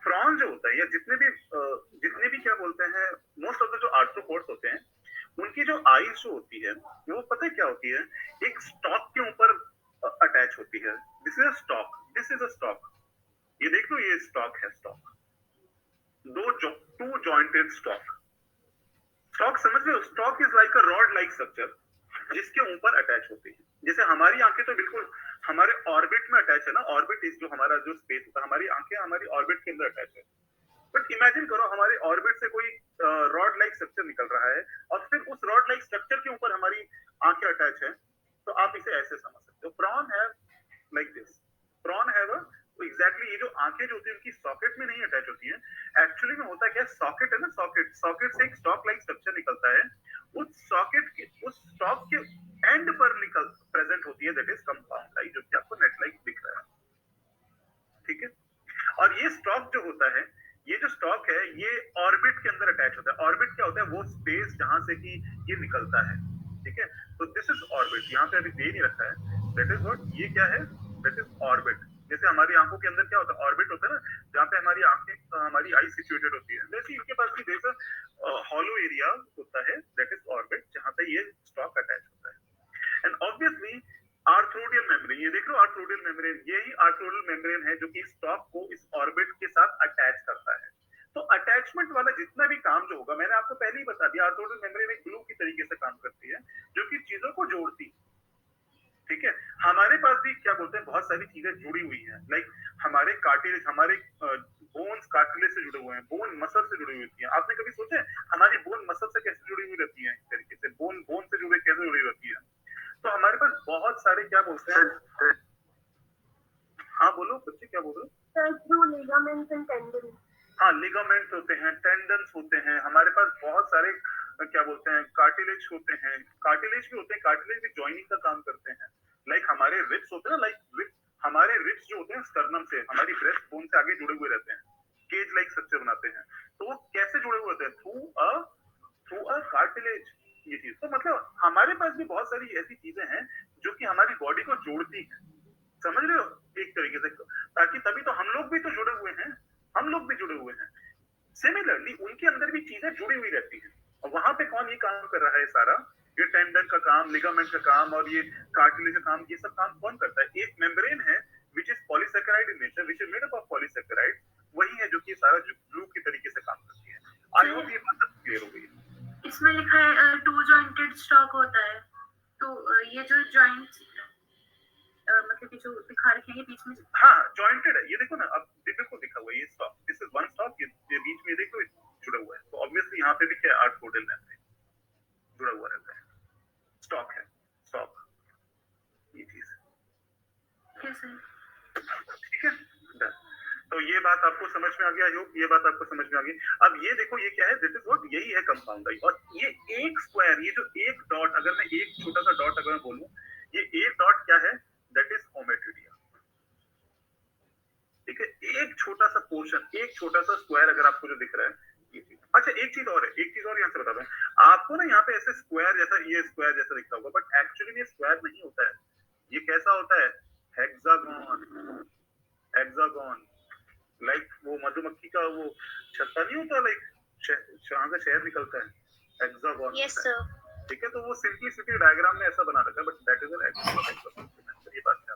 [SPEAKER 1] प्रॉन जो होता है, या जितने भी क्या बोलते हैं, मोस्ट ऑफ द जो आर्थ्रोपोड्स होते हैं, उनकी जो आईज जो होती है वो पता है क्या होती है, एक स्टॉक के ऊपर अटैच होती है। This is a stalk, this is a stalk. ये देख लो, ये स्टॉक है, stalk, two jointed stalk. Stalk समझ रहे हो? Stalk is like a rod like structure जिसके ऊपर अटैच होती है। जैसे हमारी आंखें तो बिल्कुल हमारे ऑर्बिट में अटैच है ना, ऑर्बिट इज जो हमारा जो स्पेस होता है, हमारी आंखें हमारी ऑर्बिट के अंदर अटैच है। बट इमेजिन करो हमारे ऑर्बिट से कोई रॉड लाइक स्ट्रक्चर निकल रहा है और फिर उस रॉड लाइक स्ट्रक्चर के ऊपर हमारी आंखें अटैच है, तो आप इसे ऐसे समझ सकते हो, prawn have like this. Prawn have exactly, ये जो आंखें जो होती है उनकी सॉकेट में नहीं अटैच होती है। एक्चुअली में होता क्या है, सॉकेट है ना, सॉकेट से एक स्टॉक लाइक स्ट्रक्चर निकलता है, उस सॉकेट के उस स्टॉक के एंड पर निकल प्रेजेंट होती है, दैट इज कंपाउंड आई, जो कि आपको नेट लाइक दिख रहा है, ठीक है। और ये स्टॉक जो होता है, ये जो स्टॉक है, ये ऑर्बिट के अंदर अटैच होता है। ऑर्बिट क्या होता है, वो स्पेस जहां से कि ये निकलता है, ठीक है। तो दिस इज ऑर्बिट, यहाँ पे अभी दे नहीं रखा है, दैट इज व्हाट, ये क्या है, दैट इज ऑर्बिट। जैसे हमारी आंखों के अंदर क्या होता है, ऑर्बिट होता है ना, जहाँ पे हमारी आंखें, हमारी आई सिचुएटेड होती है, वैसे इनके पास भी देखो हॉलो एरिया होता है, दैट इज ऑर्बिट, जहाँ पे ये स्टॉक अटैच होता है। एंड ऑब्वियसली आर्थ्रोडियल मेम्ब्रेन, ये देख लो आर्थ्रोडियल मेम्ब्रेन, यही आर्थ्रोडियल मेम्ब्रेन है जो कि स्टॉक को इस ऑर्बिट के साथ अटैच करता है। तो अटैचमेंट वाला जितना भी काम जो होगा, मैंने आपको पहले ही बता दिया, आर्थ्रोडियल मेम्ब्रेन एक ग्लू की तरीके से काम करती है, जो कि चीजों को जोड़ती है, ठीक है। हमारे पास भी क्या बोलते हैं, बहुत सारी चीजें जुड़ी हुई हैं, लाइक हमारे कार्टिलेज, हमारे बोन्स कार्टिलेज से जुड़े हुए हैं, बोन मसल से जुड़ी हुई होती है। आपने कभी सोचा है हमारी बोन मसल से कैसे जुड़ी हुई रहती है, इस तरीके से बोन से जुड़े कैसे जुड़ी रहती है? तो हमारे पास बहुत सारे क्या बोलते हैं, हाँ बोलो बच्चे, क्या बोल रहे हो?
[SPEAKER 3] Through ligaments and tendon.
[SPEAKER 1] हाँ, लिगामेंट्स होते हैं, टेंडन्स होते हैं, हमारे पास बहुत सारे क्या बोलते हैं, कार्टिलेज होते हैं, कार्टिलेज भी होते हैं, कार्टिलेज भी जॉइनिंग का काम करते हैं। लाइक हमारे रिब्स होते हैं ना, लाइक हमारे रिब्स जो होते हैं स्टर्नम से, हमारी ब्रेस्ट बोन से आगे जुड़े हुए रहते हैं, केज लाइक स्ट्रक्चर बनाते हैं। तो वो कैसे जुड़े हुए होते हैं? Through a cartilage. ये चीज तो मतलब हमारे पास भी बहुत सारी ऐसी चीजें हैं जो कि हमारी बॉडी को जोड़ती हैं, समझ रहे हो, एक तरीके से, ताकि तभी तो हम लोग भी तो जुड़े हुए हैं, हम लोग भी जुड़े हुए हैं। सिमिलरली उनके अंदर भी चीजें जुड़ी हुई रहती हैं, और वहां पे कौन ये काम कर रहा है सारा, ये टेंडन का काम, लिगामेंट का काम और ये कार्टिलेज का काम, ये सब काम कौन करता है? एक मेम्ब्रेन है which is polysaccharide in nature, which is made up of polysaccharide, वही है जो कि सारा ग्लू की तरीके से काम करती है। आई होप ये बात क्लियर हो गई।
[SPEAKER 3] इसमें लिखा है टू जॉइंटेड स्टॉक होता है, तो ये जो जॉइंट मतलब ये जो दिखा रखे हैं ये बीच में,
[SPEAKER 1] हाँ जॉइंटेड है, ये देखो ना, अब बिल्कुल दिखा हुआ है ये stock, this is one stock, ये बीच में देखो जुड़ा हुआ है, तो ऑब्वियसली यहाँ पे भी क्या है, आर्थ्रोडियल मेम्ब्रेन जुड़ा हुआ रहता है, स्टॉक है, स्टॉक, ये चीज
[SPEAKER 3] कैसे?
[SPEAKER 1] ठीक है, डन। तो ये बात आपको समझ में आ गया, ये बात आपको समझ में आ गई। अब ये देखो, ये क्या है, दिस इज व्हाट, यही है कंपाउंड आई। और ये एक स्क्वायर, ये जो एक डॉट, अगर मैं एक छोटा सा डॉट अगर मैं बोलूं, ये एक डॉट क्या है, दैट इज ओमेटिडिया, ठीक है। एक छोटा सा पोर्शन, एक छोटा सा स्क्वायर अगर आपको जो दिख रहा है, ये चीज। अच्छा एक चीज और है, एक चीज और यहाँ से बता दूं आपको ना, यहाँ पे ऐसे स्क्वायर जैसा, ये स्क्वायर जैसा दिखता होगा, बट एक्चुअली ये स्क्वायर नहीं होता है, ये कैसा होता है, हेक्सागोन, हेक्सागोन, लाइक वो मधुमक्खी का वो छत्ता नहीं होता, लाइक जहाँ से शहद निकलता है, हेक्सागोन।
[SPEAKER 3] Yes sir.
[SPEAKER 1] ठीक है, तो वो सिंपलिसिटी डायग्राम में ऐसा बना रखा है, but that is N hexagon, ये बात है,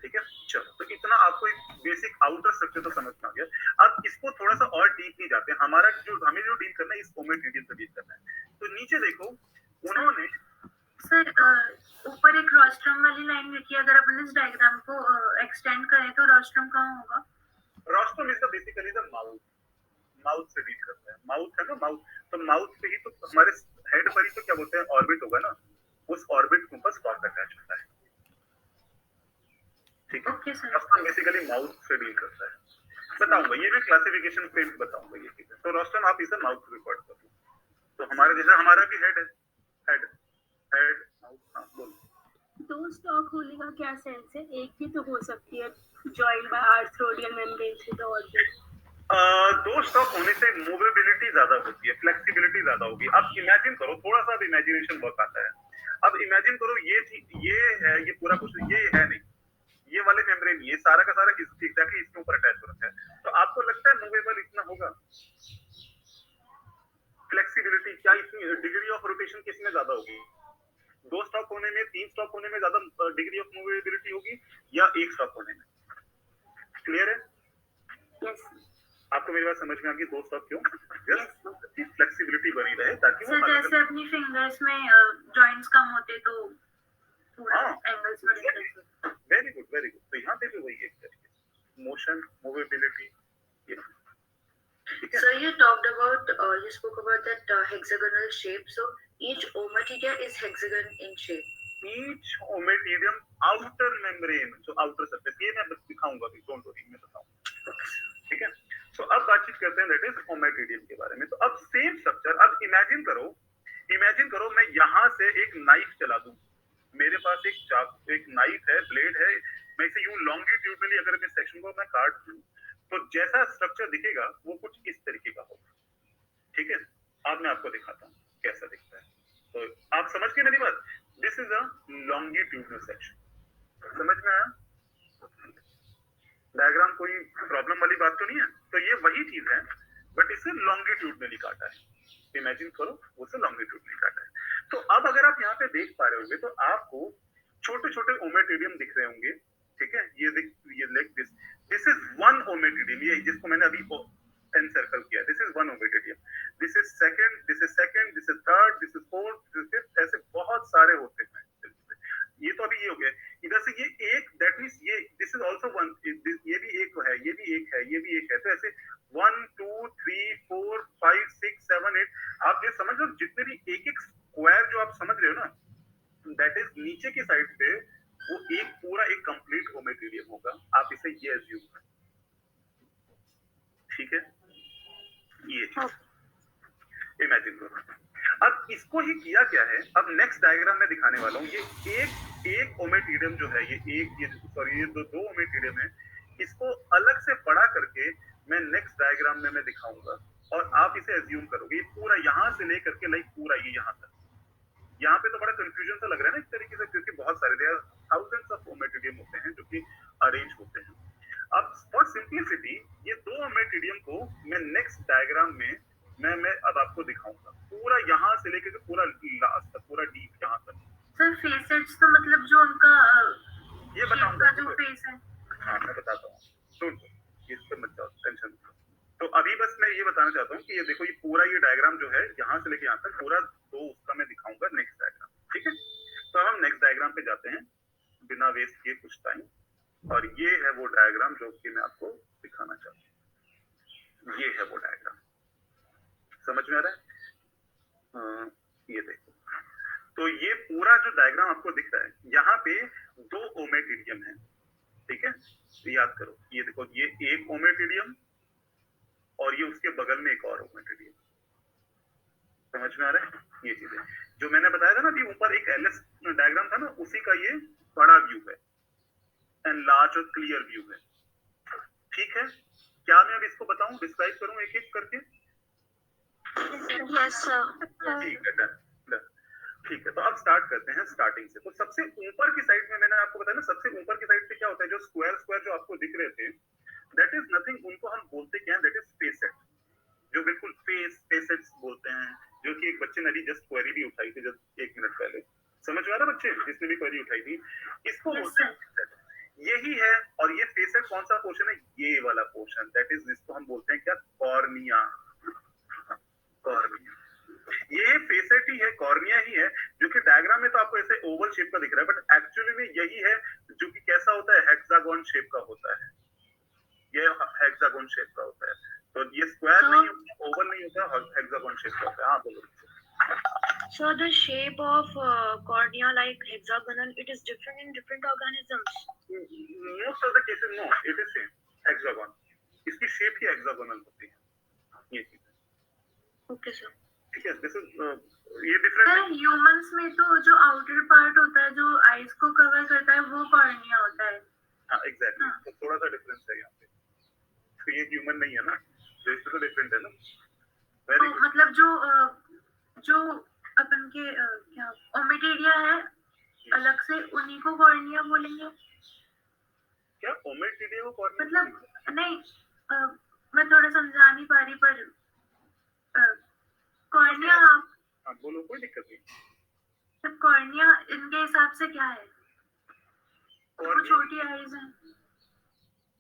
[SPEAKER 1] ठीक है। चलो, तो इतना आपको एक बेसिक आउटर स्ट्रक्चर तो समझ में आ गया। अब इसको थोड़ा सा और डीपली जाते हैं, हमारा जो हमें जो डील करना है इस ओमेटिडियन से डील करना है। तो नीचे देखो, उन्होंने
[SPEAKER 3] सर ऊपर एक रोस्ट्रम वाली लाइन लिखी है, अगर अपन इस डायग्राम को एक्सटेंड करें तो रोस्ट्रम कहाँ होगा?
[SPEAKER 1] Rostrum is the basically the mouth, mouth से डील करता है, माउथ है ना, माउथ बोलते हैं ऑर्बिट होगा ना, उस ऑर्बिट के ऊपर स्टॉक अटैच होता है। ठीक है,
[SPEAKER 3] okay sir.
[SPEAKER 1] Rostrum basically mouth से डील करता है। बताऊंगा, ये भी क्लासिफिकेशन पे बताऊंगा ये चीजें। तो रोस्टम आप इसे माउथ रिकॉर्ड कर लो। तो हमारे जैसे हमारा भी हेड है, हेड हेड माउथ। हाँ बोलो।
[SPEAKER 4] दो स्टॉक होने का क्या सेंस है? एक भी तो हो सकती है joined by arthrodial membrane to the orbit.
[SPEAKER 1] दो स्टॉक होने से मूवेबिलिटी ज्यादा होती है, फ्लेक्सिबिलिटी ज्यादा होगी। अब इमेजिन करो, थोड़ा सा इमेजिनेशन वर्क आता है। अब इमेजिन करो ये है, ये पूरा कुछ ये है नहीं, ये वाले मेम्ब्रेन, ये सारा का सारा एग्जैक्टली इसके ऊपर अटैच हो रखा है। तो आपको लगता है मूवेबल इतना होगा? फ्लेक्सिबिलिटी क्या, इसमें डिग्री ऑफ रोटेशन किसमें ज्यादा होगी? दो स्टॉक होने में, तीन स्टॉक होने में ज्यादा डिग्री ऑफ मूवेबिलिटी होगी या एक स्टॉक होने में? क्लियर है?
[SPEAKER 4] यस
[SPEAKER 1] आपको मेरी बात समझ में आ गई? दो स्टॉक क्यों? जस्ट फ्लेक्सिबिलिटी बनी रहे ताकि वो
[SPEAKER 3] सर जैसे अपनी फिंगर्स में जॉइंट्स कम होते तो पूरा
[SPEAKER 1] हाँ,
[SPEAKER 3] एंगल्स में difference.
[SPEAKER 1] Very good very good. तो यहाँ पे भी वही है, मोशन, मूवेबिलिटी, ठीक है।
[SPEAKER 5] So you talked about, you spoke about that hexagonal shape. So each ommatidia is hexagon in shape.
[SPEAKER 1] Each ommatidium outer membrane, so outer surface, ये मैं बस दिखाऊंगा अभी, डोंट वरी, मैं बताऊंगा, ठीक है। तो अब बातचीत करते हैं दैट इज ओमेटिडियम के बारे में। तो अब सेम स्ट्रक्चर, अब इमेजिन करो मैं यहाँ से एक नाइफ चला दूं, मेरे पास एक नाइफ है, ब्लेड है, मैं इसे यूं लॉन्गिट्यूडनली अगर मैं सेक्शन को मैं काट दूं तो जैसा स्ट्रक्चर दिखेगा वो कुछ इस तरीके का होगा, ठीक है। अब मैं आपको दिखाता हूँ कैसा दिखता है, तो आप समझ गए मेरी बात? This is a longitudinal section, समझ में आया? डायग्राम कोई प्रॉब्लम वाली बात तो नहीं है? तो ये वही चीज है बट इसे लॉन्गिट्यूडनली काटा है। इमेजिन करो उसे लॉन्गिट्यूडनली काटा है। तो अब अगर आप यहाँ पे देख पा रहे होंगे तो आपको छोटे छोटे ओमेटिडियम दिख रहे होंगे, ठीक है। ये like this is one ommatidium, ये जिसको मैंने अभी एनसर्कल किया, this is one ommatidium, this is second, this is third, this is fourth, this is fifth, ऐसे बहुत सारे होते हैं। ये तो अभी ये हो गया, इधर से ये एक, दैट मींस ये दिस इज आल्सो वन, ये भी एक है, ये भी एक है, ये भी एक है। तो ऐसे 1 2 3 4 5 6 7 8, आप ये समझ लो जितने भी एक एक स्क्वायर जो आप समझ रहे हो ना, दैट इज नीचे की साइड पे वो एक पूरा एक कंप्लीट ओमेटिडियम होगा। आप इसे ये एज्यूम करें, ठीक है। ये इमेजिन करो। अब इसको ही किया क्या है, अब नेक्स्ट डायग्राम में दिखाने वाला हूँ। ये एक ओमेटिडियम जो है, ये दो ओमेटिडियम है, इसको अलग से बड़ा करके मैं नेक्स्ट डायग्राम में मैं दिखाऊंगा और आप इसे एज्यूम करोगे। ये पूरा यहाँ से लेकर के लाइक पूरा ये यहाँ तक, यहाँ पे तो बड़ा कंफ्यूजन सा लग रहा है ना एक तरीके से, क्योंकि बहुत सारे देयर थाउजेंड्स ऑफ ओमेटिडियम होते हैं जो कि अरेंज होते हैं। अब फॉर सिंपलिसिटी ये दो ओमेटिडियम को मैं नेक्स्ट डायग्राम में मैं अब आपको दिखाऊंगा, पूरा यहाँ से लेकर के पूरा लास्ट तक, पूरा डीप यहाँ तक।
[SPEAKER 3] सर फेसेट्स तो मतलब जो उनका
[SPEAKER 1] ये बताऊंगा
[SPEAKER 3] जो फेस है।
[SPEAKER 1] हाँ मैं बताता हूँ, सुन इस पे मत जाओ, टेंशन मत। तो अभी बस मैं ये बताना चाहता हूँ कि ये देखो, ये पूरा ये डायग्राम जो है यहाँ से लेके यहाँ तक पूरा दो उसका मैं दिखाऊंगा नेक्स्ट डायग्राम, ठीक है। तो अब हम नेक्स्ट डायग्राम पे जाते हैं बिना वेस्ट किए कुछ टाइम, और ये है वो डायग्राम जो कि मैं आपको दिखाना चाहता हूँ। ये है वो डायग्राम, समझ में आ रहा है? ये देखो, तो ये पूरा जो डायग्राम आपको दिख रहा है, यहाँ पे दो ओमेटिडियम है, ठीक है। तो याद करो, ये देखो, ये एक ओमेटिडियम और ये उसके बगल में एक और ओमेटिडियम, समझ में आ रहा है? ये चीजें जो मैंने बताया था ना अभी ऊपर एक एलएस डायग्राम था ना, उसी का ये बड़ा व्यू है, एंड लार्ज और क्लियर व्यू है, ठीक है। क्या मैं अब इसको बताऊं, डिस्क्राइब करूं एक एक करके?
[SPEAKER 4] Yes sir.
[SPEAKER 1] ठीक है, डन डन, ठीक है। तो अब स्टार्ट करते हैं स्टार्टिंग से। तो सबसे ऊपर की साइड में मैंने आपको बताया ना, सबसे ऊपर की साइड पे क्या होता है, जो स्क्वायर जो आपको दिख रहे थे, दैट इज नथिंग, उनको हम बोलते क्या है, दैट इज फेसेट, जो बिल्कुल फेसेट्स बोलते हैं, जो कि एक बच्चे ने अभी जस्ट क्वेरी भी उठाई थी जस्ट 1 मिनट पहले, समझ में आ रहा बच्चे, जिसने भी क्वेरी उठाई थी, इसको बोलते हैं फेसेट, यही है। और ये फेसेट कौन सा पोर्शन है, ये वाला पोर्शन, दैट इज जिसको हम बोलते हैं क्या, कॉर्निया। कॉर्निया ये फेसेट ही है, कॉर्निया ही है, जो कि डायग्राम में तो आपको ऐसे ओवल शेप का दिख रहा है, बट एक्चुअली में यही है जो कि कैसा होता है, हेक्सागोन शेप का होता है, ये हेक्सागोन शेप का होता है। तो ये स्क्वायर नहीं होता, ओवल नहीं होता, हेक्सागोन शेप का होता है। हाँ बोलो।
[SPEAKER 6] So the shape of cornea, like hexagonal, it is different in different organisms.
[SPEAKER 1] Most of the cases no, it is same, hexagon, इसकी शेप ही हेक्सागोनल होती है, ये चीज है।
[SPEAKER 6] Okay, sir.
[SPEAKER 1] ठीक है, दिस इज ये डिफरेंट
[SPEAKER 3] सर ह्यूमंस में तो जो आउटर पार्ट होता है जो आईज को कवर करता है वो कॉर्निया होता है।
[SPEAKER 1] हाँ एग्जैक्टली, तो थोड़ा सा डिफरेंस है यहाँ पे, तो ये ह्यूमन नहीं है ना, तो इससे तो डिफरेंट है ना। वेरी
[SPEAKER 3] तो मतलब जो अपन के क्या ओमेटेरिया है अलग से उन्हीं को कॉर्निया बोलेंगे।
[SPEAKER 1] क्या ओमेटिडिया को कॉर्निया
[SPEAKER 3] मतलब नहीं मैं थोड़ा समझा नहीं पा रही पर कॉर्निया
[SPEAKER 1] हाँ बोलो, कोई दिक्कत नहीं।
[SPEAKER 3] मतलब कॉर्निया इनके हिसाब से क्या है? वो
[SPEAKER 1] कॉर्निया
[SPEAKER 3] छोटी आईज हैं।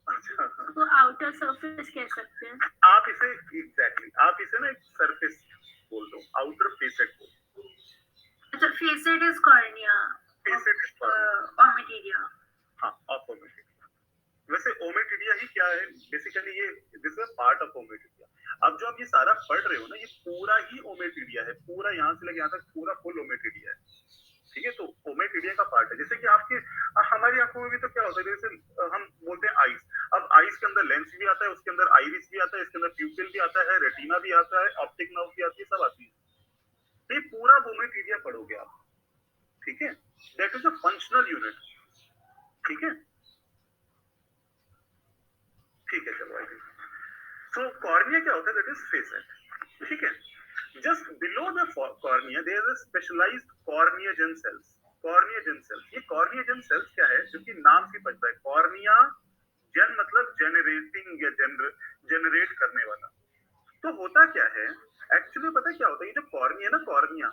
[SPEAKER 1] अच्छा,
[SPEAKER 4] वो आउटर सरफेस कह सकते हैं।
[SPEAKER 1] आप इसे एग्जैक्टली आप इसे ना एक सरफेस बोल दो, आउटर फेसेट बोल,
[SPEAKER 3] अच्छा फेसेट इज कॉर्निया
[SPEAKER 1] फेसेट
[SPEAKER 3] ओमेटेरिया।
[SPEAKER 1] हाँ ऑफ ओमेटिडिया। वैसे ओमेटिडिया ही क्या है बेसिकली, ये this is part of ommatidia. अब जो आप ये सारा पढ़ रहे हो ना, ये पूरा ही ओमेटिडिया है, पूरा यहाँ से लेके यहाँ तक पूरा फुल ओमेटिडिया है। ठीक है, तो ओमेटिडिया का पार्ट है। जैसे कि आपके हमारी आंखों में भी तो क्या होता है, जैसे हम बोलते हैं आइस, अब आइस के अंदर लेंस भी आता है, उसके अंदर आइरिस भी आता है, इसके अंदर प्यूपिल भी आता है, रेटिना भी आता है, ऑप्टिक नर्व भी आती है, सब आती है। ये पूरा ओमेटिडिया पढ़ोगे आप, ठीक है, that is a functional unit. ठीक है, ठीक है, चलो आइए। सो कॉर्निया क्या होता है, दैट इज फेसेट। ठीक है, just below the cornea there is a specialized corneagen cells. Corneagen cells, ये कॉर्नियाजन सेल्स क्या है, जो कि नाम से पता है, कॉर्निया जन मतलब जनरेटिंग या जनरेट करने वाला। तो होता क्या है एक्चुअली, पता है क्या होता है, ये जो कॉर्निया ना, कॉर्निया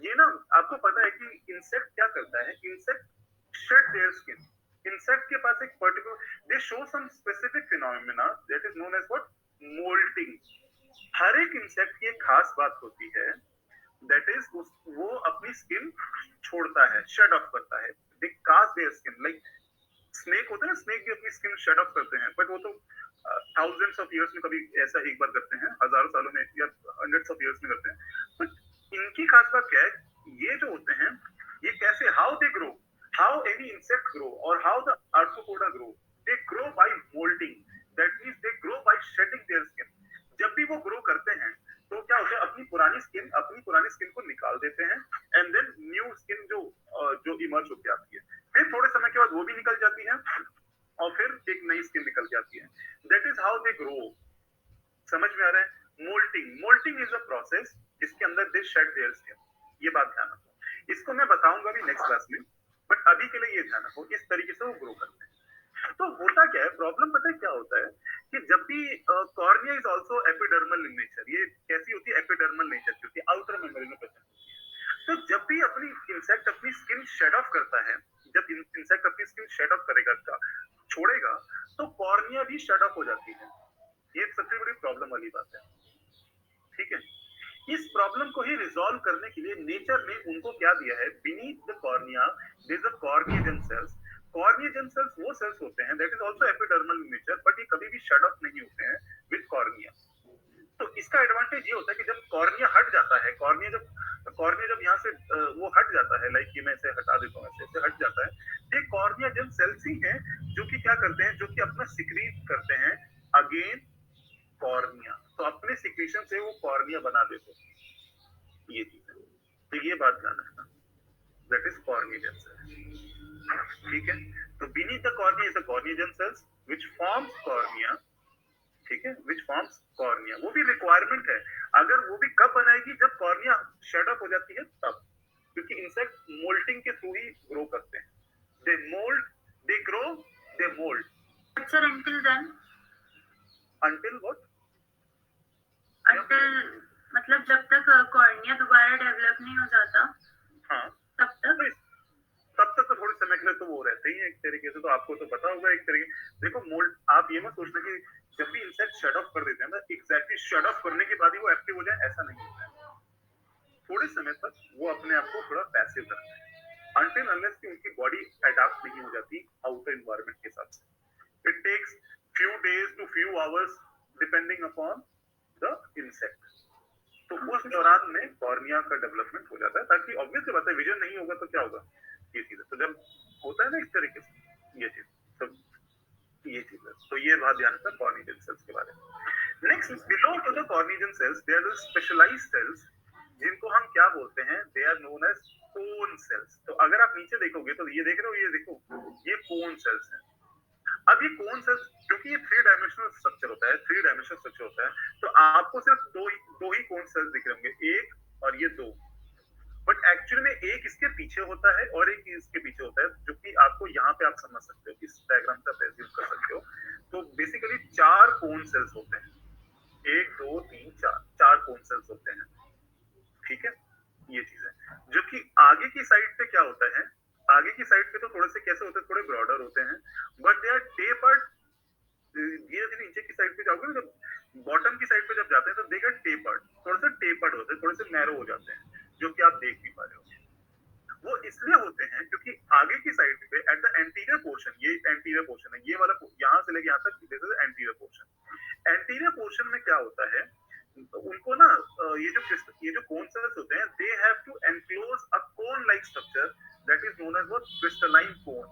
[SPEAKER 1] ये ना आपको पता है कि इंसेक्ट क्या करता है, insect shed their skin. Insect के पास एक particular, they show some specific phenomena that is known as what, moulting. हर एक इंसेक्ट की एक खास बात होती है, दैट इज वो अपनी स्किन छोड़ता है, शेड ऑफ करता है, they cast their skin. Like snake होता है ना, स्नेक भी अपनी स्किन शेड ऑफ करते हैं, बट वो तो थाउजेंड्स ऑफ इयर्स में कभी ऐसा एक बार करते हैं, हजारों सालों में या हंड्रेड्स ऑफ इयर्स में करते हैं। बट इनकी खास बात क्या है, ये जो होते हैं ये कैसे, how they grow, how any insect grow और how the arthropoda grow, they grow by moulting. That means they grow by shedding their skin. जब भी वो ग्रो करते हैं तो क्या होता है, अपनी पुरानी स्किन को निकाल देते हैं, एंड देन न्यू स्किन जो इमर्ज होकर आती है, फिर थोड़े समय के बाद वो भी निकल जाती है और फिर एक नई स्किन निकल के आती है। That is how they grow. समझ में आ रहा है? मोल्टिंग इज अ प्रोसेस जिसके अंदर दे शेड देयर स्किन। ये बात ध्यान रखो, इसको मैं बताऊंगा भी नेक्स्ट क्लास में, बट अभी के लिए ये ध्यान रखो, इस तरीके से वो ग्रो करते हैं। तो होता क्या है, प्रॉब्लम पता है क्या होता है कि जब भी cornea is also epidermal in nature, ये कैसी होती है, एपिडर्मल नेचर की होती है, आउटर मेमोरी में प्रेजेंट होती है। तो जब भी इंसेक्ट अपनी स्किन शेड ऑफ करता है, जब इंसेक्ट अपनी स्किन शेड ऑफ करेगा, छोड़ेगा, तो कॉर्निया भी शेड ऑफ हो जाती है। ये सबसे बड़ी प्रॉब्लम वाली बात है। ठीक है, इस प्रॉब्लम को ही रिजॉल्व करने के लिए नेचर ने उनको क्या दिया है, beneath the cornea there is a corneagen cells. Corneagen cells वो सेल्स होते हैं that is also epidermal in nature, but ये कभी भी शेड ऑफ नहीं होते हैं विद कॉर्निया। तो इसका एडवांटेज ये होता है कि जब कॉर्निया हट जाता है, कॉर्निया जब यहाँ से वो हट जाता है, लाइक ये मैं इसे हटा देता हूँ, ऐसे हट जाता है, ये कॉर्नियाजन सेल्स ही हैं जो कि क्या करते हैं, जो कि अपना सिक्रीट करते हैं अगेन कॉर्निया। तो अपने सिक्रीशन से वो कॉर्निया बना देते हैं, ये चीज है। तो ये बात ध्यान रखना, दैट इज कॉर्नियाजन सेल्स। ठीक है, तो beneath the cornea is the corneagen cells which forms cornea. ठीक है, व्हिच फॉर्म्स कॉर्निया, वो भी रिक्वायरमेंट है। अगर वो भी कब बनाएगी, जब कॉर्निया शेड ऑफ हो जाती है तब, क्योंकि इंसेक्ट मोल्टिंग के थ्रू ही ग्रो करते हैं। They moult, they grow, they moult.
[SPEAKER 3] Sir until then,
[SPEAKER 1] until what?
[SPEAKER 3] until मतलब जब तक कॉर्निया दोबारा डेवलप नहीं हो जाता,
[SPEAKER 1] हाँ
[SPEAKER 3] तब
[SPEAKER 1] तक तो थोड़े समय के लिए तो वो रहते ही हैं एक तरीके से, तो आपको तो पता होगा एक तरीके। देखो मोल्ड, आप ये मत सोचना कि जब भी इंसेक्ट शेड ऑफ कर देते हैं ना, एग्जैक्टली शेड ऑफ करने के बाद ही वो एक्टिव हो जाए, ऐसा नहीं होता है। थोड़े समय तक वो अपने आप को थोड़ा पैसिव रखते हैं, अनटिल अनलेस कि उनकी बॉडी अडैप्ट नहीं हो जाती आउटर एनवायरनमेंट के हिसाब से। It takes few days to few hours depending upon the insect. तो उस दौरान में कॉर्निया का डेवलपमेंट हो जाता है, ताकि ऑब्वियसली बात है विजन नहीं होगा तो क्या होगा, ये चीज है। तो जब होता है ना इस तरीके से ये चीज, तो ये चीज है। तो ये बात ध्यान रखना कॉर्निजन सेल्स के बारे में। Next, below to the corneagen cells there are specialised cells, जिनको हम क्या बोलते हैं, they are known as cone cells. तो अगर आप नीचे देखोगे तो ये देख रहे हो, ये देखो, ये कोन सेल्स हैं। अब ये कोन सेल्स, क्योंकि ये 3 डायमेंशनल स्ट्रक्चर होता है, 3 डायमेंशनल स्ट्रक्चर होता है, तो आपको सिर्फ दो ही कोन सेल्स दिख रहे होंगे, एक और ये 2। बट एक्चुअली में एक इसके पीछे होता है और एक इसके पीछे होता है, जो कि आपको यहाँ पे आप समझ सकते हो, इस डायग्राम से आप एज्यूम कर सकते हो। तो बेसिकली 4 कोन सेल्स होते हैं, 1 2 3 4 कोन सेल्स होते हैं, ठीक है। ये चीज है, जो कि आगे की साइड पे क्या होता है, आगे की साइड पे तो थोड़े से कैसे होते हैं, थोड़े ब्रॉडर होते हैं, बट दे आर टेपर्ड। धीरे धीरे नीचे की साइड पे जाओगे ना, जब बॉटम की साइड पे जब जाते हैं तो दे गेट टेपर्ड, थोड़े से टेपर्ड होते हैं, थोड़े से नैरो हो जाते हैं, जो कि आप देख भी पा रहे हो। वो इसलिए होते हैं क्योंकि आगे की साइड पे एट द एंटीरियर पोर्शन, ये एंटीरियर पोर्शन है, ये वाला यहाँ से लेके यहाँ तक, this is anterior portion. Anterior portion में क्या होता है, उनको ना ये जो कोन सेल्स होते हैं, they have to enclose a cone like structure that is known as what, crystalline cone.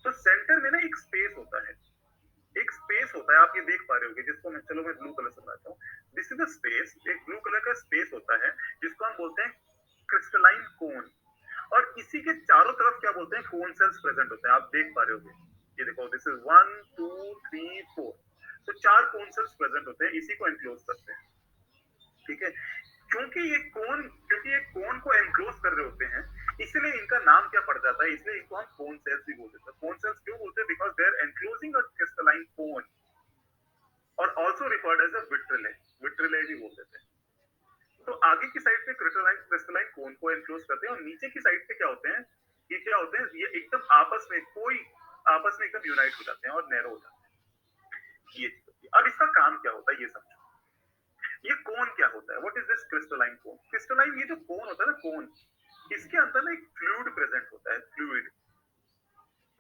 [SPEAKER 1] तो सेंटर में ना एक स्पेस होता है, एक स्पेस होता है, आप ये देख पा रहे होगे, जिसको मैं ब्लू कलर से बनाता हूँ। दिस इज अ स्पेस, एक ब्लू कलर का स्पेस होता है, जिसको हम बोलते हैं क्रिस्टलाइन कोन। और इसी के चारों तरफ क्या बोलते हैं, कोन सेल्स प्रेजेंट होते हैं, आप देख पा रहे होगे, ये देखो, दिस इज 1 2 3 4। तो 4 कोन सेल्स प्रेजेंट होते हैं, इसी को एनक्लोज करते हैं, ठीक है। क्योंकि ये कोन को एनक्लोज कर रहे होते हैं, इसलिए इनका नाम क्या पड़ जाता है, इसलिए इनको हम कोन सेल्स भी बोल देते हैं। कोन सेल्स क्यों बोलते हैं, because they are enclosing a crystalline cone, और also referred as a vitrellae, vitrellae भी बोल देते हैं। तो आगे की साइड पे क्रिस्टलाइन कोन को एनक्लोज करते हैं, और नीचे की साइड पे क्या होते हैं, ये क्या होते हैं, ये एकदम आपस में एकदम यूनाइट हो जाते हैं और नैरो हो जाते हैं। ये अब इसका काम क्या होता है ये समझो। ये कोन क्या होता है, what is this crystalline cone? Crystalline, ये जो कोन होता है ना, कोन, इसके अंदर ना एक फ्लूइड प्रेजेंट होता है, फ्लूइड।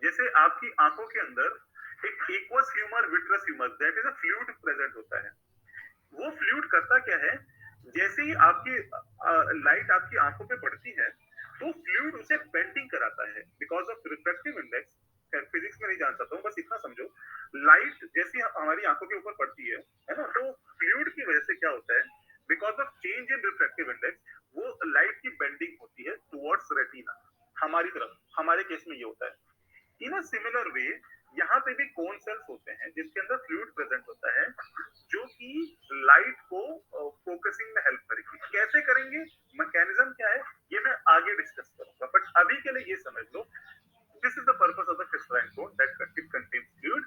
[SPEAKER 1] जैसे आपकी आंखों के अंदर एक aqueous humour, vitreous humour, that is a fluid present होता है। वो फ्लूइड करता क्या है, जैसे ही आपकी लाइट आपकी आंखों पे पड़ती है, तो फ्लूइड उसे बेंडिंग कराता है, because of refractive index. Physics में नहीं जान सकता हूँ, बस इतना समझो, लाइट जैसी हमारी आंखों के ऊपर पड़ती है ना, तो फ्लूइड की वजह से क्या होता है, because of change in refractive index, वो लाइट की बेंडिंग होती है टुवर्ड्स रेटिना, हमारी तरफ, हमारे केस में ये होता है। इन अ सिमिलर वे यहाँ पे भी कोन सेल्स होते हैं, जिसके अंदर फ्लूइड प्रेजेंट होता है, जो कि लाइट को फोकसिंग में हेल्प करेगी। कैसे करेंगे, मैकेनिज्म क्या है, ये मैं आगे डिस्कस करूंगा, बट अभी के लिए ये समझ लो, this is the purpose of the crystalline cone, that it contains fluid,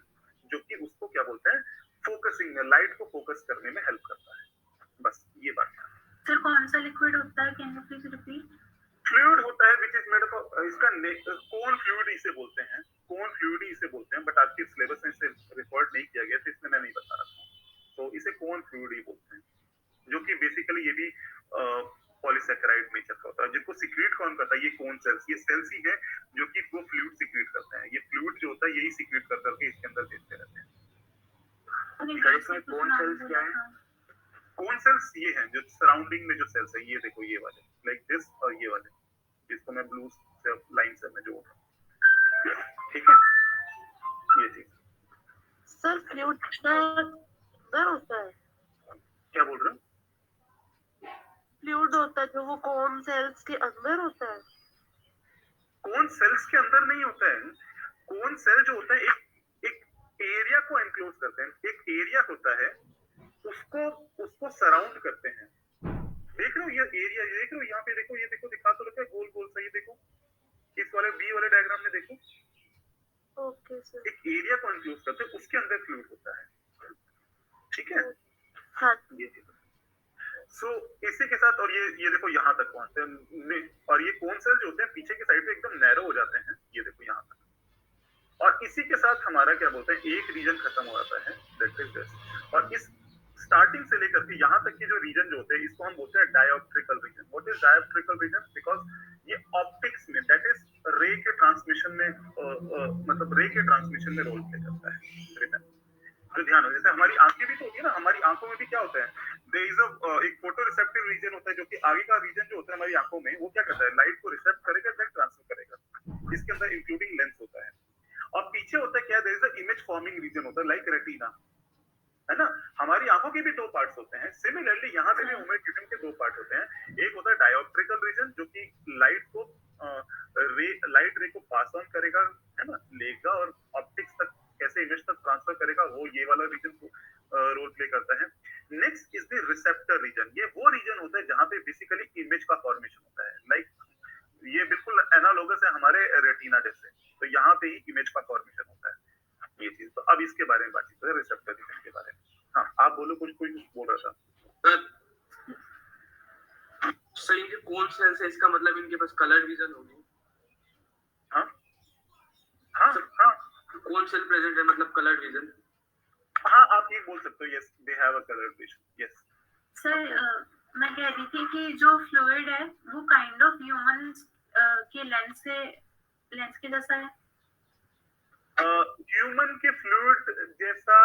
[SPEAKER 1] जो कि उसको क्या बोलते हैं, फोकसिंग में, लाइट को फोकस करने में हेल्प करता है। बस ये बात है।
[SPEAKER 3] सर कौन सा लिक्विड होता है, can you please repeat?
[SPEAKER 1] Fluid होता है विच इज मेड अप, इसका कोन फ्लूइड इसे बोलते हैं, कोन फ्लूइड इसे बोलते हैं, बट आपके सिलेबस में इसे रिकॉर्ड नहीं किया गया, तो इसमें मैं नहीं बता रहा हूँ। तो इसे कोन फ्लूइड ही बोलते हैं, जो कि बेसिकली ये भी पॉलीसैकेराइड नेचर का होता है, जिनको सिक्रीट कौन करता है, ये कोन सेल्स, ये सेल्स ही है जो कि वो फ्लूइड सिक्रीट करते हैं। ये फ्लूइड जो होता है यही सिक्रीट कर करके इसके अंदर भेजते रहते हैं।
[SPEAKER 2] इसमें कोन सेल्स क्या है?
[SPEAKER 1] कोन सेल्स ये हैं जो सराउंडिंग में जो सेल्स है, ये देखो, ये वाले लाइक दिस, और ये वाले, जिसको मैं ब्लू लाइन से मैं जोड़ रहा हूँ, ठीक है, ये चीज।
[SPEAKER 7] सर फ्लूइड का अंदर होता है,
[SPEAKER 1] क्या बोल रहे हो?
[SPEAKER 7] फ्लूइड होता है जो वो कोन सेल्स के अंदर होता है?
[SPEAKER 1] कोन सेल्स के अंदर नहीं होता है, कोन सेल जो होता है एक एरिया को एनक्लोज करते हैं, एक एरिया होता है, उसको सराउंड करते हैं। देख रहे हो ये एरिया, ये देख रहे हो, यहाँ पे देखो, ये देखो, दिखा तो रखा है गोल गोल सा, ये देखो, इस वाले बी वाले डायग्राम में देखो,
[SPEAKER 7] ओके सर।
[SPEAKER 1] एक एरिया को एनक्लोज करते हैं, उसके अंदर फ्लूइड होता है, ठीक है।
[SPEAKER 7] हाँ,
[SPEAKER 1] ये चीज सो इसी के साथ, और ये देखो यहाँ तक पहुंचते हैं, और ये कोन सेल जो होते हैं पीछे की साइड पे एकदम नैरो हो जाते हैं, ये देखो यहाँ तक, और इसी के साथ हमारा क्या बोलते हैं, एक रीजन खत्म हो जाता है, दैट इज दिस। और इस स्टार्टिंग से लेकर के यहाँ तक के जो रीजन जो होते हैं, इसको हम बोलते हैं dioptrical region. What is dioptrical region? Because ये ऑप्टिक्स में, दैट इज रे के ट्रांसमिशन में, मतलब रे के ट्रांसमिशन में रोल प्ले करता है। तो ध्यान हो, जैसे हमारी आंखें भी तो होती है ना, हमारी आंखों में भी क्या होता है, there is एक फोटो रिसेप्टिव रीजन होता है जो कि आगे का रीजन जो होता है हमारी आंखों में, वो क्या करता है, लाइट को रिसेप्ट करेगा, देन ट्रांसफर करेगा। इसके अंदर इंक्लूडिंग लेंस होता है। और पीछे होता है क्या, there is a image forming region होता है, लाइक रेटिना, है ना। हमारी आंखों के भी दो पार्ट्स होते हैं। सिमिलरली यहाँ पे भी ओमेट रीजन के दो पार्ट होते हैं। एक होता है डायोप्ट्रिकल रीजन जो कि लाइट रे को पास ऑन करेगा, है ना, लेगा और ऑप्टिक्स तक कैसे इमेज तक ट्रांसफर करेगा, वो ये वाला रीजन को रोल प्ले करता है। Next is the receptor region. ये वो रीजन होता है जहाँ पे बेसिकली इमेज का फॉर्मेशन होता है। लाइक ये बिल्कुल एनालोगस है हमारे रेटिना जैसे, तो यहाँ पे ही इमेज का फॉर्मेशन होता है ये चीज। तो अब इसके बारे में बातचीत करें, रिसेप्टर रीजन के बारे में। हाँ, आप बोलो, कुछ बोल रहा था
[SPEAKER 8] सर। इनके कौन सेल्स है, इसका मतलब इनके पास कलर विजन होगी।
[SPEAKER 1] हाँ हाँ हाँ,
[SPEAKER 8] कौन सेल प्रेजेंट है, मतलब कलर विजन।
[SPEAKER 1] हाँ, आप ये बोल सकते हो, yes they have a colour vision, yes.
[SPEAKER 3] Sir मैं कह रही थी कि जो फ्लूइड है वो काइंड ऑफ ह्यूमन के लेंस के जैसा है।
[SPEAKER 1] ह्यूमन के फ्लूइड जैसा,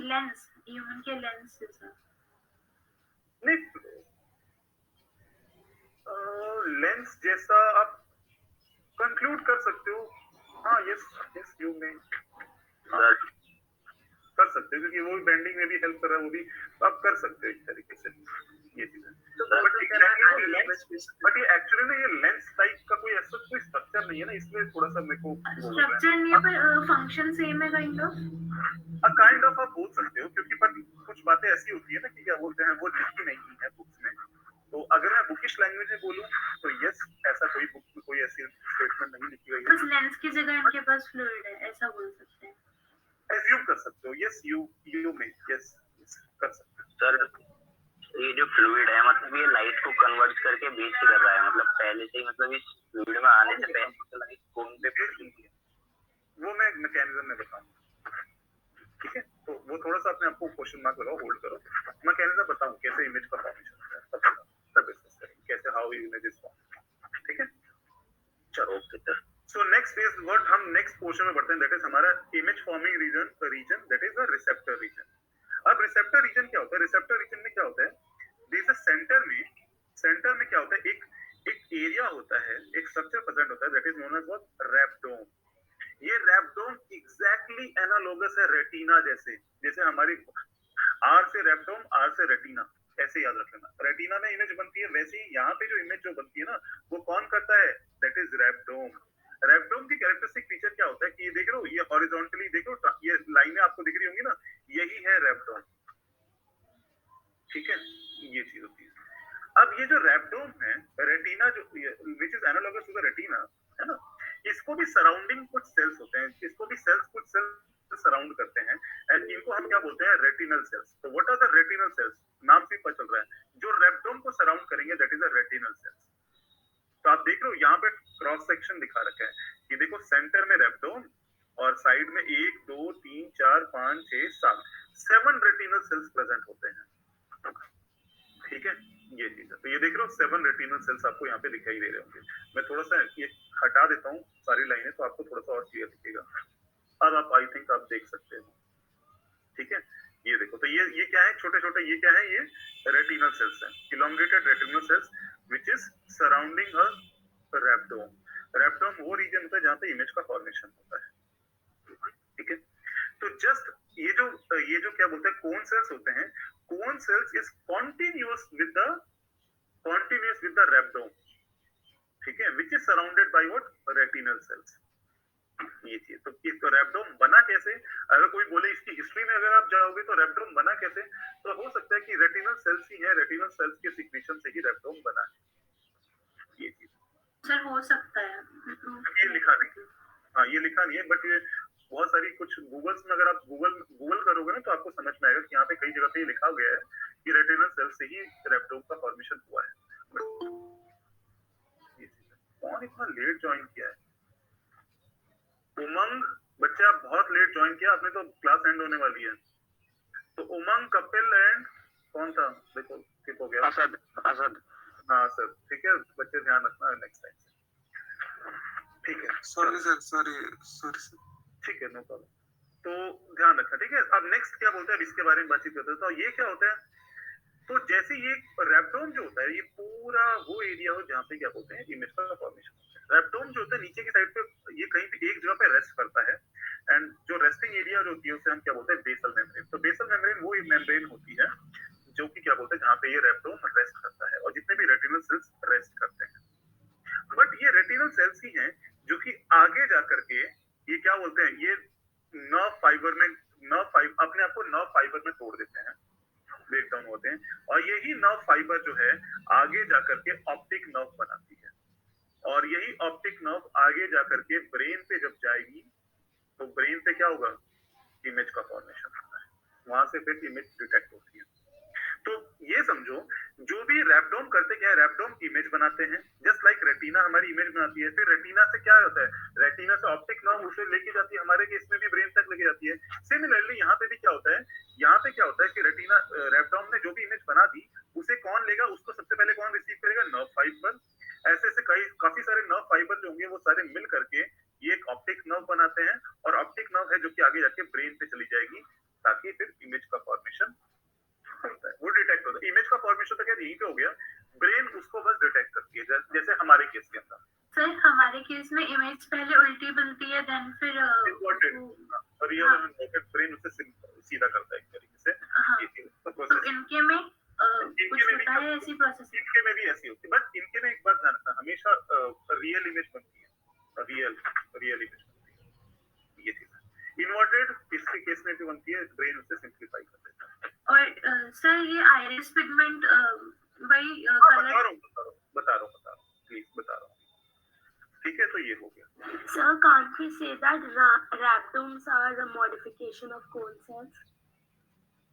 [SPEAKER 3] लेंस ह्यूमन के लेंस जैसा
[SPEAKER 1] नहीं, लेंस जैसा आप कंक्लूड कर सकते हो। हाँ, यस यस, यू में कर सकते हो, क्योंकि वो बेंडिंग में भी हेल्प कर रहा है, वो भी आप कर सकते हो एक तरीके से ये चीजें। बट ये एक्चुअली ना, ये लेंस टाइप का कोई ऐसा कोई स्ट्रक्चर नहीं है ना, इसलिए थोड़ा सा मेरे को
[SPEAKER 3] स्ट्रक्चर नहीं है पर फंक्शन सेम है काइंड ऑफ
[SPEAKER 1] आप बोल सकते हो, क्योंकि पर कुछ बातें ऐसी होती है ना कि क्या बोलते हैं, वो लिखी नहीं है बुक्स में। तो अगर मैं बुकिश लैंग्वेज में बोलूं तो यस, ऐसा कोई बुक में कोई ऐसी स्टेटमेंट नहीं लिखी गई है।
[SPEAKER 3] बस लेंस की जगह इनके पास फ्लूइड है, ऐसा बोल सकते हैं।
[SPEAKER 1] एज्यूम कर सकते हो, यस, यू में यस कर सकते हो।
[SPEAKER 2] सर ये जो फ्लूइड है, मतलब ये लाइट को कन्वर्ट करके बीच से कर रहा है, मतलब पहले से ही, मतलब इस फ्लूइड में आने से पहले लाइट कौन पे पड़ती है,
[SPEAKER 1] वो मैं मैकेनिज्म में बताऊं, ठीक है। तो वो थोड़ा सा अपने आपको क्वेश्चन मार्क लगाओ, होल्ड करो, मैकेनिज्म बताऊं कैसे इमेज का फॉर्मेशन होता है, तब डिस्कस करेंगे कैसे हाउ इमेज इज फॉर्म, ठीक है। चलो okay sir. So next is what, हम नेक्स्ट पोर्शन में बढ़ते हैं, दैट इज हमारा image forming region that is the receptor region. अब रिसेप्टर रीजन क्या होता है, रिसेप्टर रीजन में क्या होता है, दिस इज सेंटर में क्या होता है, एक एरिया होता है, एक स्ट्रक्चर प्रेजेंट होता है, that is known as what, rhabdome. ये रैप्डोम एग्जैक्टली एनालोगस है रेटिना जैसे, जैसे हमारी आर से रैप्डोम, आर से रेटिना, ऐसे याद रखना। रेटिना में इमेज बनती है, वैसे ही यहाँ पे जो इमेज जो बनती है ना, वो कौन करता है, दैट इज रैप्डोम। रैप्डोम की कैरेक्टरिस्टिक फीचर क्या होता है कि ये देख रहे हो, ये हॉरिजॉन्टली देख रहे हो, ये लाइनें आपको दिख रही होंगी ना, यही है रैप्डोम, ठीक है, ये चीज होती है। अब ये जो रैप्डोम है, रेटिना जो which is analogous to the retina, है ना, इसको भी सराउंडिंग कुछ सेल्स होते हैं, इसको भी कुछ सेल्स सराउंड करते हैं, एंड इनको हम क्या बोलते हैं, रेटिनल सेल्स। तो what are the retinal cells, नाम से पता चल रहा है, जो रैप्डोम को सराउंड करेंगे, that is the retinal cells. तो आप देख रहे हो यहाँ पे क्रॉस सेक्शन दिखा रखा है, ये देखो सेंटर में रैप्डोम और साइड में 1 2 3 4 5 6 7 रेटिनल सेल्स प्रेजेंट होते हैं, ठीक है, ये चीज है। तो ये देख रहे हो 7 रेटिनल सेल्स आपको यहाँ पे दिखाई दे रहे होंगे। मैं थोड़ा सा ये हटा देता हूँ सारी लाइनें, तो आपको थोड़ा सा और क्लियर दिखेगा। अब आप आई थिंक आप देख सकते हो, ठीक है, ये देखो। तो ये क्या है, छोटे छोटे ये क्या है, ये रेटिनल सेल्स हैं, elongated retinal cells which is surrounding a rhabdome. Rhabdome वो रीजन होता है जहाँ पे इमेज का फॉर्मेशन होता है, ठीक है। तो जस्ट ये जो क्या बोलते हैं, कोन सेल्स होते हैं, cone cells is continuous with the rhabdome, ठीक है, which is surrounded by what, retinal cells, ये चीज। तो रैप्डोम बना कैसे, अगर कोई बोले इसकी हिस्ट्री में अगर आप जाओगे तो रैप्डोम बना कैसे, तो हो सकता है कि रेटिनल सेल्स ही है, रेटिनल सेल्स के सिक्रीशन से ही रैप्डोम बना है, ये चीज।
[SPEAKER 3] सर हो सकता है,
[SPEAKER 1] ये लिखा नहीं, हाँ ये लिखा नहीं है, बट ये बहुत सारी कुछ गूगल्स में अगर आप गूगल करोगे ना, तो आपको समझ में आएगा कि यहाँ पे कई जगह पे ये लिखा गया है कि रेटिनल सेल से ही रैप्डोम का फॉर्मेशन हुआ है। ये चीज है। कौन इतना लेट ज्वाइन किया है, उमंग बच्चे, आप बहुत लेट ज्वाइन किया आपने, तो क्लास एंड होने वाली है। तो उमंग, कपिल एंड कौन था, देखो ठीक हो गया, असद। हाँ सर, ठीक है बच्चे, ध्यान रखना नेक्स्ट टाइम से, ठीक है।
[SPEAKER 9] सॉरी सर,
[SPEAKER 1] ठीक है, नो प्रॉब्लम। तो ध्यान रखना, ठीक है। अब नेक्स्ट क्या बोलते हैं, अब इसके बारे में बातचीत करते हैं। तो ये क्या होता है, तो जैसे ये रैप्टोम जो होता है ये पूरा वो एरिया हो जहाँ पे क्या बोलते हैं इमेज का फॉर्मेशन होता है। रैप्टोम जो होता है नीचे की साइड पे ये कहीं पे एक जगह पे रेस्ट करता है, एंड जो रेस्टिंग एरिया जो होती है उसे हम क्या बोलते हैं बेसल मेम्ब्रेन। तो बेसल मेम्ब्रेन वो मेम्ब्रेन होती है जो कि क्या बोलते हैं जहाँ पे ये रैप्टोम रेस्ट करता है और जितने भी रेटिनल सेल्स रेस्ट करते हैं। बट ये रेटिनल सेल्स ही हैं जो कि आगे जा करके ये क्या बोलते हैं ये नर्व फाइबर में अपने आप को नर्व फाइबर में तोड़ देते हैं, ब्रेक डाउन होते हैं, और यही नर्व फाइबर जो है आगे जाकर के ऑप्टिक नर्व बनाती है, और यही ऑप्टिक नर्व आगे जाकर के ब्रेन पे जब जाएगी तो ब्रेन पे क्या होगा इमेज का फॉर्मेशन होता है, वहां से फिर इमेज डिटेक्ट होती है। तो ये समझो जो भी रैप्टोम करते क्या है, रैप्टोम इमेज बनाते हैं जस्ट लाइक रेटिना हमारी इमेज बनाती है, फिर रेटिना से क्या होता है, रेटिना से ऑप्टिक नर्व उसे लेके जाती है, हमारे केस में भी ब्रेन तक लेके जाती है। सिमिलरली यहाँ पे भी क्या होता है, यहाँ पे क्या होता है कि रेटिना रैप्टोम ने जो भी इमेज बना दी उसे कौन लेगा, उसको सबसे पहले कौन रिसीव करेगा, नर्व फाइबर। ऐसे ऐसे काफी सारे नर्व फाइबर जो होंगे वो सारे मिल करके ये एक ऑप्टिक नर्व बनाते हैं, और ऑप्टिक नर्व है जो कि आगे जाके ब्रेन पे चली जाएगी ताकि फिर इमेज का फॉर्मेशन होता है, वो डिटेक्ट होता है। इमेज का फॉर्मेशन तो क्या यहीं पे हो गया, ब्रेन उसको बस डिटेक्ट करती है, जैसे हमारे केस के अंदर।
[SPEAKER 3] सर हमारे केस में इमेज पहले उल्टी बनती है देन फिर
[SPEAKER 1] रियल इन्वर्टेड ब्रेन उसे सीधा करता है एक तरीके से।
[SPEAKER 3] हाँ,
[SPEAKER 1] ये तो
[SPEAKER 3] तो
[SPEAKER 1] प्रोसेस
[SPEAKER 3] इनके में कुछ होता है ऐसी प्रोसेस?
[SPEAKER 1] इनके में भी ऐसी होती है, बट इनके में एक बात ध्यान रखना, हमेशा रियल इमेज बनती है, रियल इमेज बनती है, ये चीज है। इन्वर्टेड इसके केस में भी बनती है, ब्रेन उसे सिंपलीफाई कर देता है।
[SPEAKER 3] और सर ये आइरिस पिगमेंट वही
[SPEAKER 1] बता रहा हूँ प्लीज बता रहा हूँ, ठीक है। तो ये हो गया।
[SPEAKER 4] Sir, can't we say that rhabdomes are a modification of Cone cells?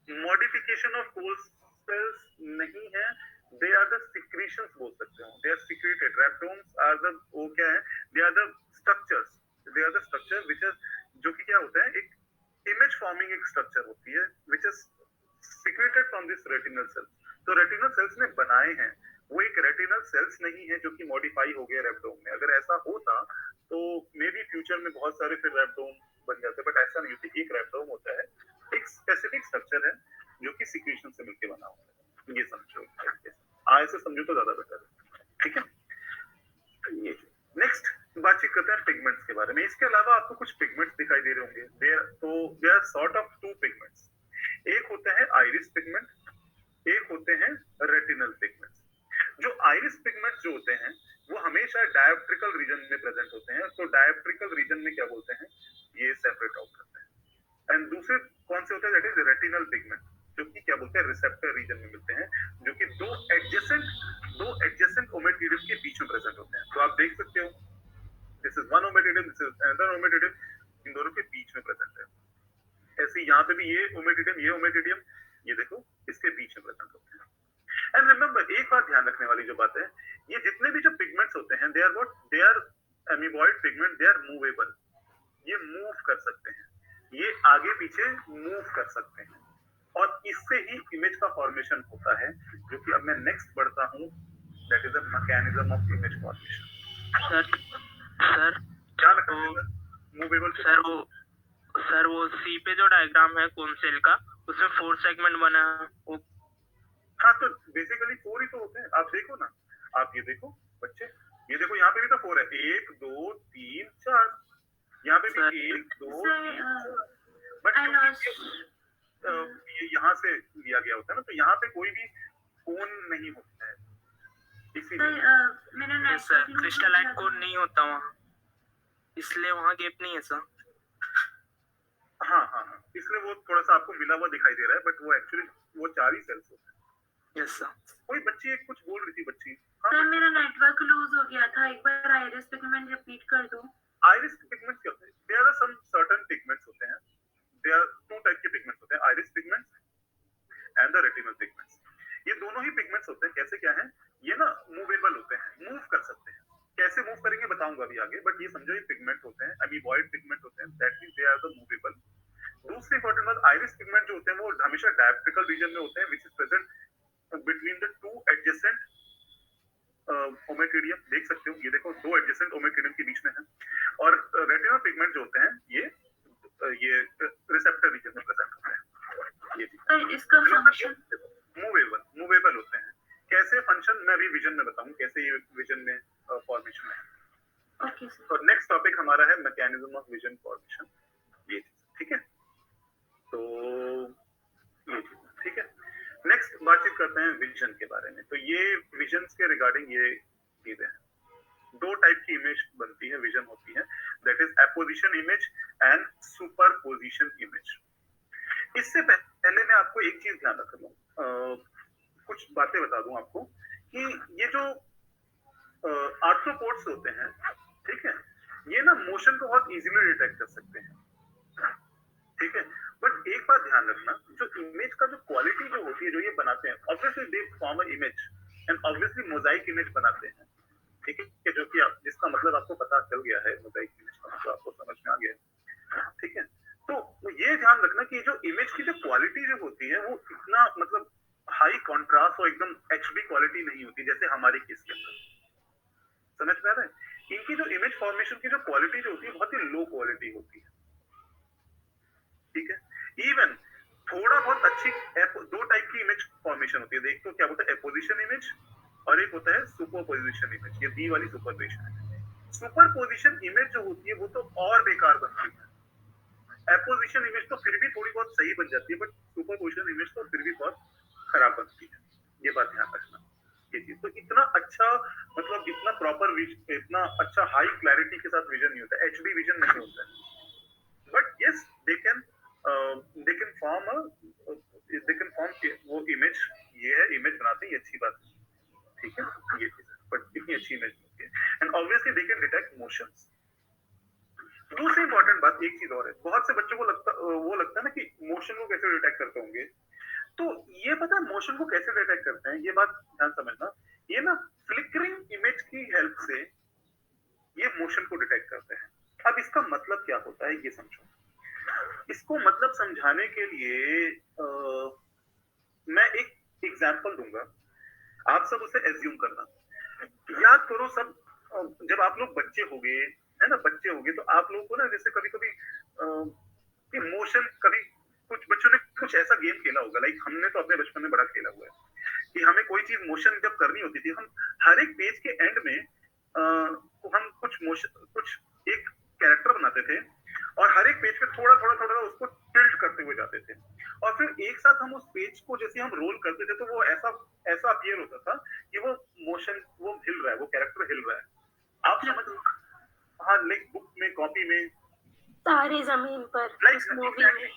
[SPEAKER 1] Modification of cone cells नहीं है, दे आर द सिक्रीशंस बोल सकते हो, they are secreted. Rhabdomes are the वो क्या है, they are the structure which is जो कि क्या होता है एक इमेज फॉर्मिंग एक स्ट्रक्चर होती है which is secreted from this retinal cells. तो रेटिनल सेल्स ने बनाए हैं, वो एक रेटिनल सेल्स नहीं है जो कि मॉडिफाई हो गया रैप्टोम में। अगर ऐसा होता तो मे बी फ्यूचर में बहुत सारे फिर रैप्टोम बन जाते, बट ऐसा नहीं होता। एक रैप्टोम होता है, एक स्पेसिफिक स्ट्रक्चर है जो कि सिक्रीशन से मिलकर बना हुआ है, ये समझो। ऐसे समझो तो ज्यादा बेटर है, ठीक है। ये नेक्स्ट बातचीत करते हैं पिगमेंट्स के बारे में। इसके अलावा आपको कुछ पिगमेंट्स दिखाई दे रहे होंगे, they are sort of two pigments. एक होता है आइरिस पिगमेंट, एक होते हैं रेटिनल पिगमेंट्स। जो आइरिस पिगमेंट्स जो होते हैं वो हमेशा डायोप्ट्रिकल रीजन में प्रेजेंट होते हैं। तो डायोप्ट्रिकल रीजन में क्या बोलते हैं, ये सेपरेट आउट करते हैं। एंड दूसरे कौन से होते हैं, दैट इज रेटिनल पिगमेंट, जो कि क्या बोलते हैं रिसेप्टर रीजन में मिलते हैं, जो कि दो एडजेसेंट ओमेटिडियम के बीच में प्रेजेंट होते हैं। तो आप देख सकते हो this is one ommatidium, this is another ommatidium, इन दोनों के बीच में प्रेजेंट है। ऐसे यहाँ पे भी ये ओमेटिडियम ये देखो इसके बीच में प्रेजेंट होते हैं। एंड रिमेंबर एक बात ध्यान रखने वाली जो बात है, ये जितने भी जो पिगमेंट्स होते हैं they are amoeboid pigment, they are movable, ये मूव कर सकते हैं, ये आगे पीछे मूव कर सकते हैं, और इससे ही इमेज का फॉर्मेशन होता है, जो कि अब मैं नेक्स्ट बढ़ता हूँ, that is the mechanism of image formation.
[SPEAKER 8] Sir
[SPEAKER 1] ध्यान रखना मूवेबल।
[SPEAKER 8] सर वो सी पे जो डायग्राम है कोन सेल का, उसमें 4 सेगमेंट बना है वो।
[SPEAKER 1] हाँ, तो बेसिकली 4 ही तो होते हैं। आप देखो ना, आप ये देखो बच्चे, ये देखो यहाँ पे भी तो 4 है, 1 2 3 4, यहाँ पे भी 1 2 3, बट ये यहाँ से लिया गया होता है ना, तो यहाँ पे कोई भी कोन नहीं होता है, इसीलिए
[SPEAKER 8] सर क्रिस्टलाइन कोन नहीं होता वहाँ, इसलिए वहाँ गैप नहीं है सर।
[SPEAKER 1] हाँ, इसलिए वो थोड़ा सा आपको मिला हुआ दिखाई दे रहा है, बट वो एक्चुअली वो 4 ही सेल्स होते हैं।
[SPEAKER 8] Yes sir.
[SPEAKER 1] कोई बच्ची एक कुछ बोल रही थी बच्ची।
[SPEAKER 3] सर मेरा नेटवर्क लूज हो गया था, एक बार आइरिस पिगमेंट रिपीट कर दो।
[SPEAKER 1] आइरिस पिगमेंट्स क्या होते हैं, there are some certain pigments होते हैं, देयर आर 2 टाइप के पिगमेंट्स होते हैं, iris pigments and the retinal pigments. ये दोनों ही पिगमेंट्स होते हैं, कैसे क्या है, ये ना मूवेबल होते हैं, मूव कर सकते हैं। कैसे मूव करेंगे बताऊंगा अभी आगे, बट ये समझो ये पिगमेंट होते हैं, एमीबॉइड पिगमेंट होते हैं, that means they are the movable. दूसरी इंपॉर्टेंट बात, आइरिस पिगमेंट जो होते हैं वो हमेशा डायोप्ट्रिकल रीजन में होते हैं, which is present between the 2 adjacent ommatidium. देख सकते हो, ये देखो 2 एडजेसेंट ओमेटिडियम के बीच में है। और रेटिनल पिगमेंट जो होते हैं ये रिसेप्टर रीजन में प्रेजेंट होते हैं। ये
[SPEAKER 3] सर इसका फंक्शन
[SPEAKER 1] मूवेबल
[SPEAKER 3] सर।
[SPEAKER 1] तो नेक्स्ट टॉपिक हमारा है मैकेनिज्म ऑफ विजन फॉर्मेशन, ये चीज, ठीक है। तो ये चीज, ठीक है। नेक्स्ट बातचीत करते हैं विजन के बारे में। तो ये विजन के रिगार्डिंग ये चीजें हैं। दो टाइप की इमेज बनती है, विजन होती है, that is apposition image and superposition image. इससे पहले मैं आपको एक चीज ध्यान रख लूं, कुछ बातें बता दूं आपको कि ये जो आर्थ्रोपोड्स होते हैं, ठीक है, ये ना मोशन को बहुत इजीली डिटेक्ट कर सकते हैं, ठीक है। बट एक बात ध्यान रखना, जो इमेज का जो क्वालिटी जो होती है, जो ये बनाते हैं, obviously they form a image and obviously Mosaic image बनाते हैं, ठीक है, जो कि आप, जिसका मतलब आपको पता चल गया है, मोजाइक इमेज का मतलब आपको समझ में आ गया है, ठीक है। तो ये ध्यान रखना कि जो इमेज की जो क्वालिटी जो होती है वो इतना मतलब हाई कॉन्ट्रास्ट और एकदम एचडी क्वालिटी नहीं होती जैसे हमारे केस के अंदर, समझ में आ रहा है। इनकी जो इमेज फॉर्मेशन की जो क्वालिटी जो होती है बहुत ही लो क्वालिटी होती है, ठीक है। इवन थोड़ा बहुत अच्छी दो टाइप की इमेज फॉर्मेशन होती है, एक तो क्या होता है एपोजिशन इमेज और एक होता है सुपरपोजिशन इमेज। ये बी वाली सुपरपोजिशन है। सुपरपोजिशन इमेज जो होती है वो तो और बेकार बनती है। एपोजिशन इमेज तो फिर भी थोड़ी बहुत सही बन जाती है, बट सुपरपोजिशन इमेज तो फिर भी बहुत खराब बनती है, ये बात ध्यान रखना। ये चीज तो इतना अच्छा मतलब इतना प्रॉपर विजन, इतना अच्छा हाई क्लैरिटी के साथ विजन नहीं होता, एचडी विजन नहीं होता है। But yes they can form वो इमेज, ये है इमेज बनाते हैं, ये अच्छी बात है, ठीक है, ये चीज है। बट इतनी अच्छी इमेज होती है and obviously they can detect motions. दूसरी इंपॉर्टेंट बात एक चीज और है, बहुत से बच्चों को लगता है ना कि मोशन को कैसे डिटेक्ट करते होंगे। तो ये पता है मोशन को कैसे डिटेक्ट करते हैं, ये बात ध्यान समझना। ये ना फ्लिकरिंग इमेज की हेल्प से ये मोशन को डिटेक्ट करते हैं। अब इसका मतलब क्या होता है ये समझो। इसको मतलब समझाने के लिए मैं एक एग्जांपल दूंगा, आप सब उसे एज्यूम करना। याद करो सब, जब आप लोग बच्चे होगे, है ना, बच्चे होगे तो आप लोगों को ना जैसे कभी कभी इमोशन, कभी कुछ बच्चों ने कुछ ऐसा गेम खेला होगा, लाइक हमने तो अपने बचपन में बड़ा खेला हुआ है कि हमें कोई चीज मोशन जब करनी होती थी, हम हर एक पेज के एंड में हम कुछ मोशन, कुछ एक कैरेक्टर बनाते थे और हर एक पेज पे थोड़ा थोड़ा थोड़ा उसको टिल्ट करते हुए जाते थे और फिर एक साथ हम उस पेज को जैसे हम रोल करते थे तो वो ऐसा अपीयर होता था कि वो मोशन, वो हिल रहा है, वो कैरेक्टर हिल रहा है। आप समझ, हाँ, लाइक बुक में, कॉपी में,
[SPEAKER 4] तारे जमीन पर इस मूवी में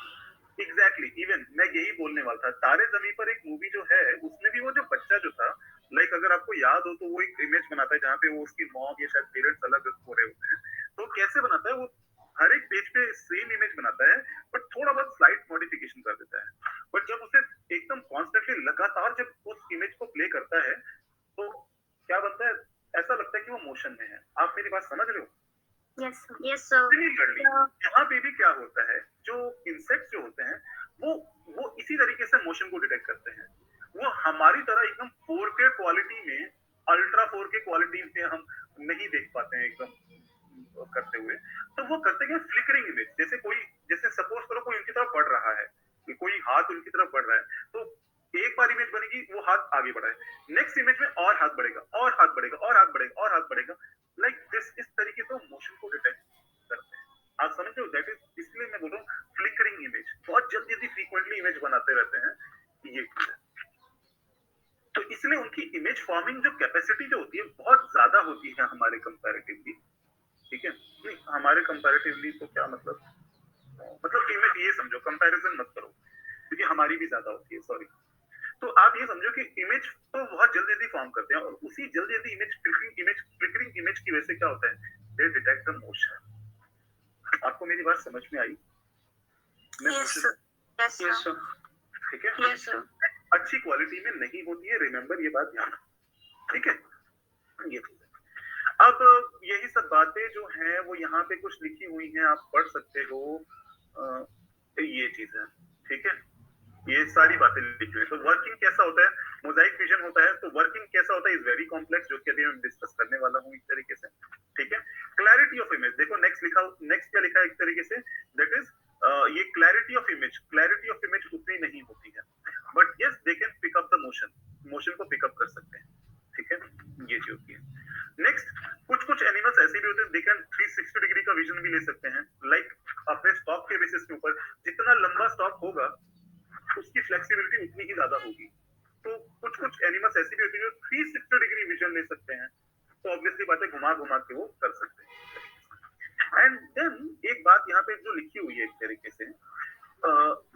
[SPEAKER 1] एग्जैक्टली इवन मैं यही बोलने वाला था। तारे जमीन पर एक मूवी जो है उसमें भी वो जो बच्चा जो था, लाइक अगर आपको याद हो तो वो एक इमेज बनाता है जहाँ पे वो उसकी मॉम या शायद पेरेंट्स अलग हो रहे होते हैं। तो कैसे बनाता है वो, हर एक पेज पे सेम इमेज बनाता है बट थोड़ा बहुत स्लाइट मॉडिफिकेशन कर देता है। बट जब उसे एकदम कॉन्स्टेंटली लगातार जब उस इमेज को प्ले करता है तो क्या बनता है, ऐसा लगता है कि वो मोशन में है। आप मेरी बात समझ रहे हो?
[SPEAKER 6] Yes, sir.
[SPEAKER 1] सिमिलरली यहाँ पे भी क्या होता है, जो इंसेक्ट्स जो होते हैं वो इसी तरीके से मोशन को डिटेक्ट करते हैं। वो हमारी तरह एकदम 4K क्वालिटी में, अल्ट्रा 4K क्वालिटी में हम नहीं देख पाते हैं एकदम करते हुए। तो वो करते हैं फ्लिकरिंग इमेज, जैसे सपोज करो कोई उनकी तरफ बढ़ रहा है, कोई हाथ उनकी तरफ बढ़ रहा है, तो एक बार इमेज बनेगी वो हाथ आगे बढ़ा है, नेक्स्ट इमेज में और हाथ बढ़ेगा और हाथ बढ़ेगा और हाथ बढ़ेगा और हाथ बढ़ेगा, लाइक दिस। इस तरीके से मोशन को डिटेक्ट करते हैं। आप समझ रहे हो? दैट इज, इसलिए मैं बोल रहा हूँ फ्लिकरिंग इमेज, बहुत जल्दी फ्रीक्वेंटली इमेज बनाते रहते हैं, ये चीज है। तो इसलिए उनकी इमेज फॉर्मिंग जो कैपेसिटी जो होती है बहुत ज्यादा होती है हमारे कंपैरेटिवली, ठीक है। नहीं, हमारे कंपैरेटिवली तो क्या मतलब इमेज ये समझो, कंपैरिजन मत करो क्योंकि हमारी भी ज्यादा होती है, सॉरी। तो आप ये समझो कि इमेज तो बहुत जल्दी फॉर्म करते हैं और उसी जल्दी फ्लिकरिंग इमेज की वजह से क्या होता है, दे डिटेक्ट द मोशन। आपको मेरी बात समझ में आई?
[SPEAKER 6] Yes, sir.
[SPEAKER 1] ठीक है।
[SPEAKER 6] Yes, sir.
[SPEAKER 1] अच्छी क्वालिटी में नहीं होती है, रिमेंबर ये बात ध्यान रखना, ठीक है। ये चीज है। अब यही सब बातें जो हैं वो यहाँ पे कुछ लिखी हुई हैं, आप पढ़ सकते हो। ये चीज है, ठीक है, ये सारी बातें लिखी हुई है। तो वर्किंग कैसा होता है, मोजाइक विजन होता है, तो वर्किंग कैसा होता है इज वेरी कॉम्प्लेक्स, जो कि अभी मैं डिस्कस करने वाला हूँ एक तरीके से, ठीक है। क्लैरिटी ऑफ इमेज देखो, नेक्स्ट क्या लिखा है एक तरीके से, दैट इज ये क्लैरिटी ऑफ इमेज उतनी नहीं होती है, but yes they can pick up the motion को पिकअप कर सकते हैं, ठीक है, ये चीज होती है। नेक्स्ट कुछ एनिमल्स ऐसे भी होते हैं दे कैन 360 डिग्री का विजन भी ले सकते हैं, लाइक अपने स्टॉक के बेसिस के ऊपर जितना लंबा स्टॉक होगा उसकी फ्लेक्सिबिलिटी उतनी ही ज्यादा होगी। तो कुछ कुछ एनिमल्स ऐसे भी होते हैं जो 360 डिग्री विजन ले सकते हैं, तो ऑब्वियसली बात है घुमा घुमा के वो कर सकते हैं। एंड देन एक बात यहाँ पे जो लिखी हुई है एक तरीके से,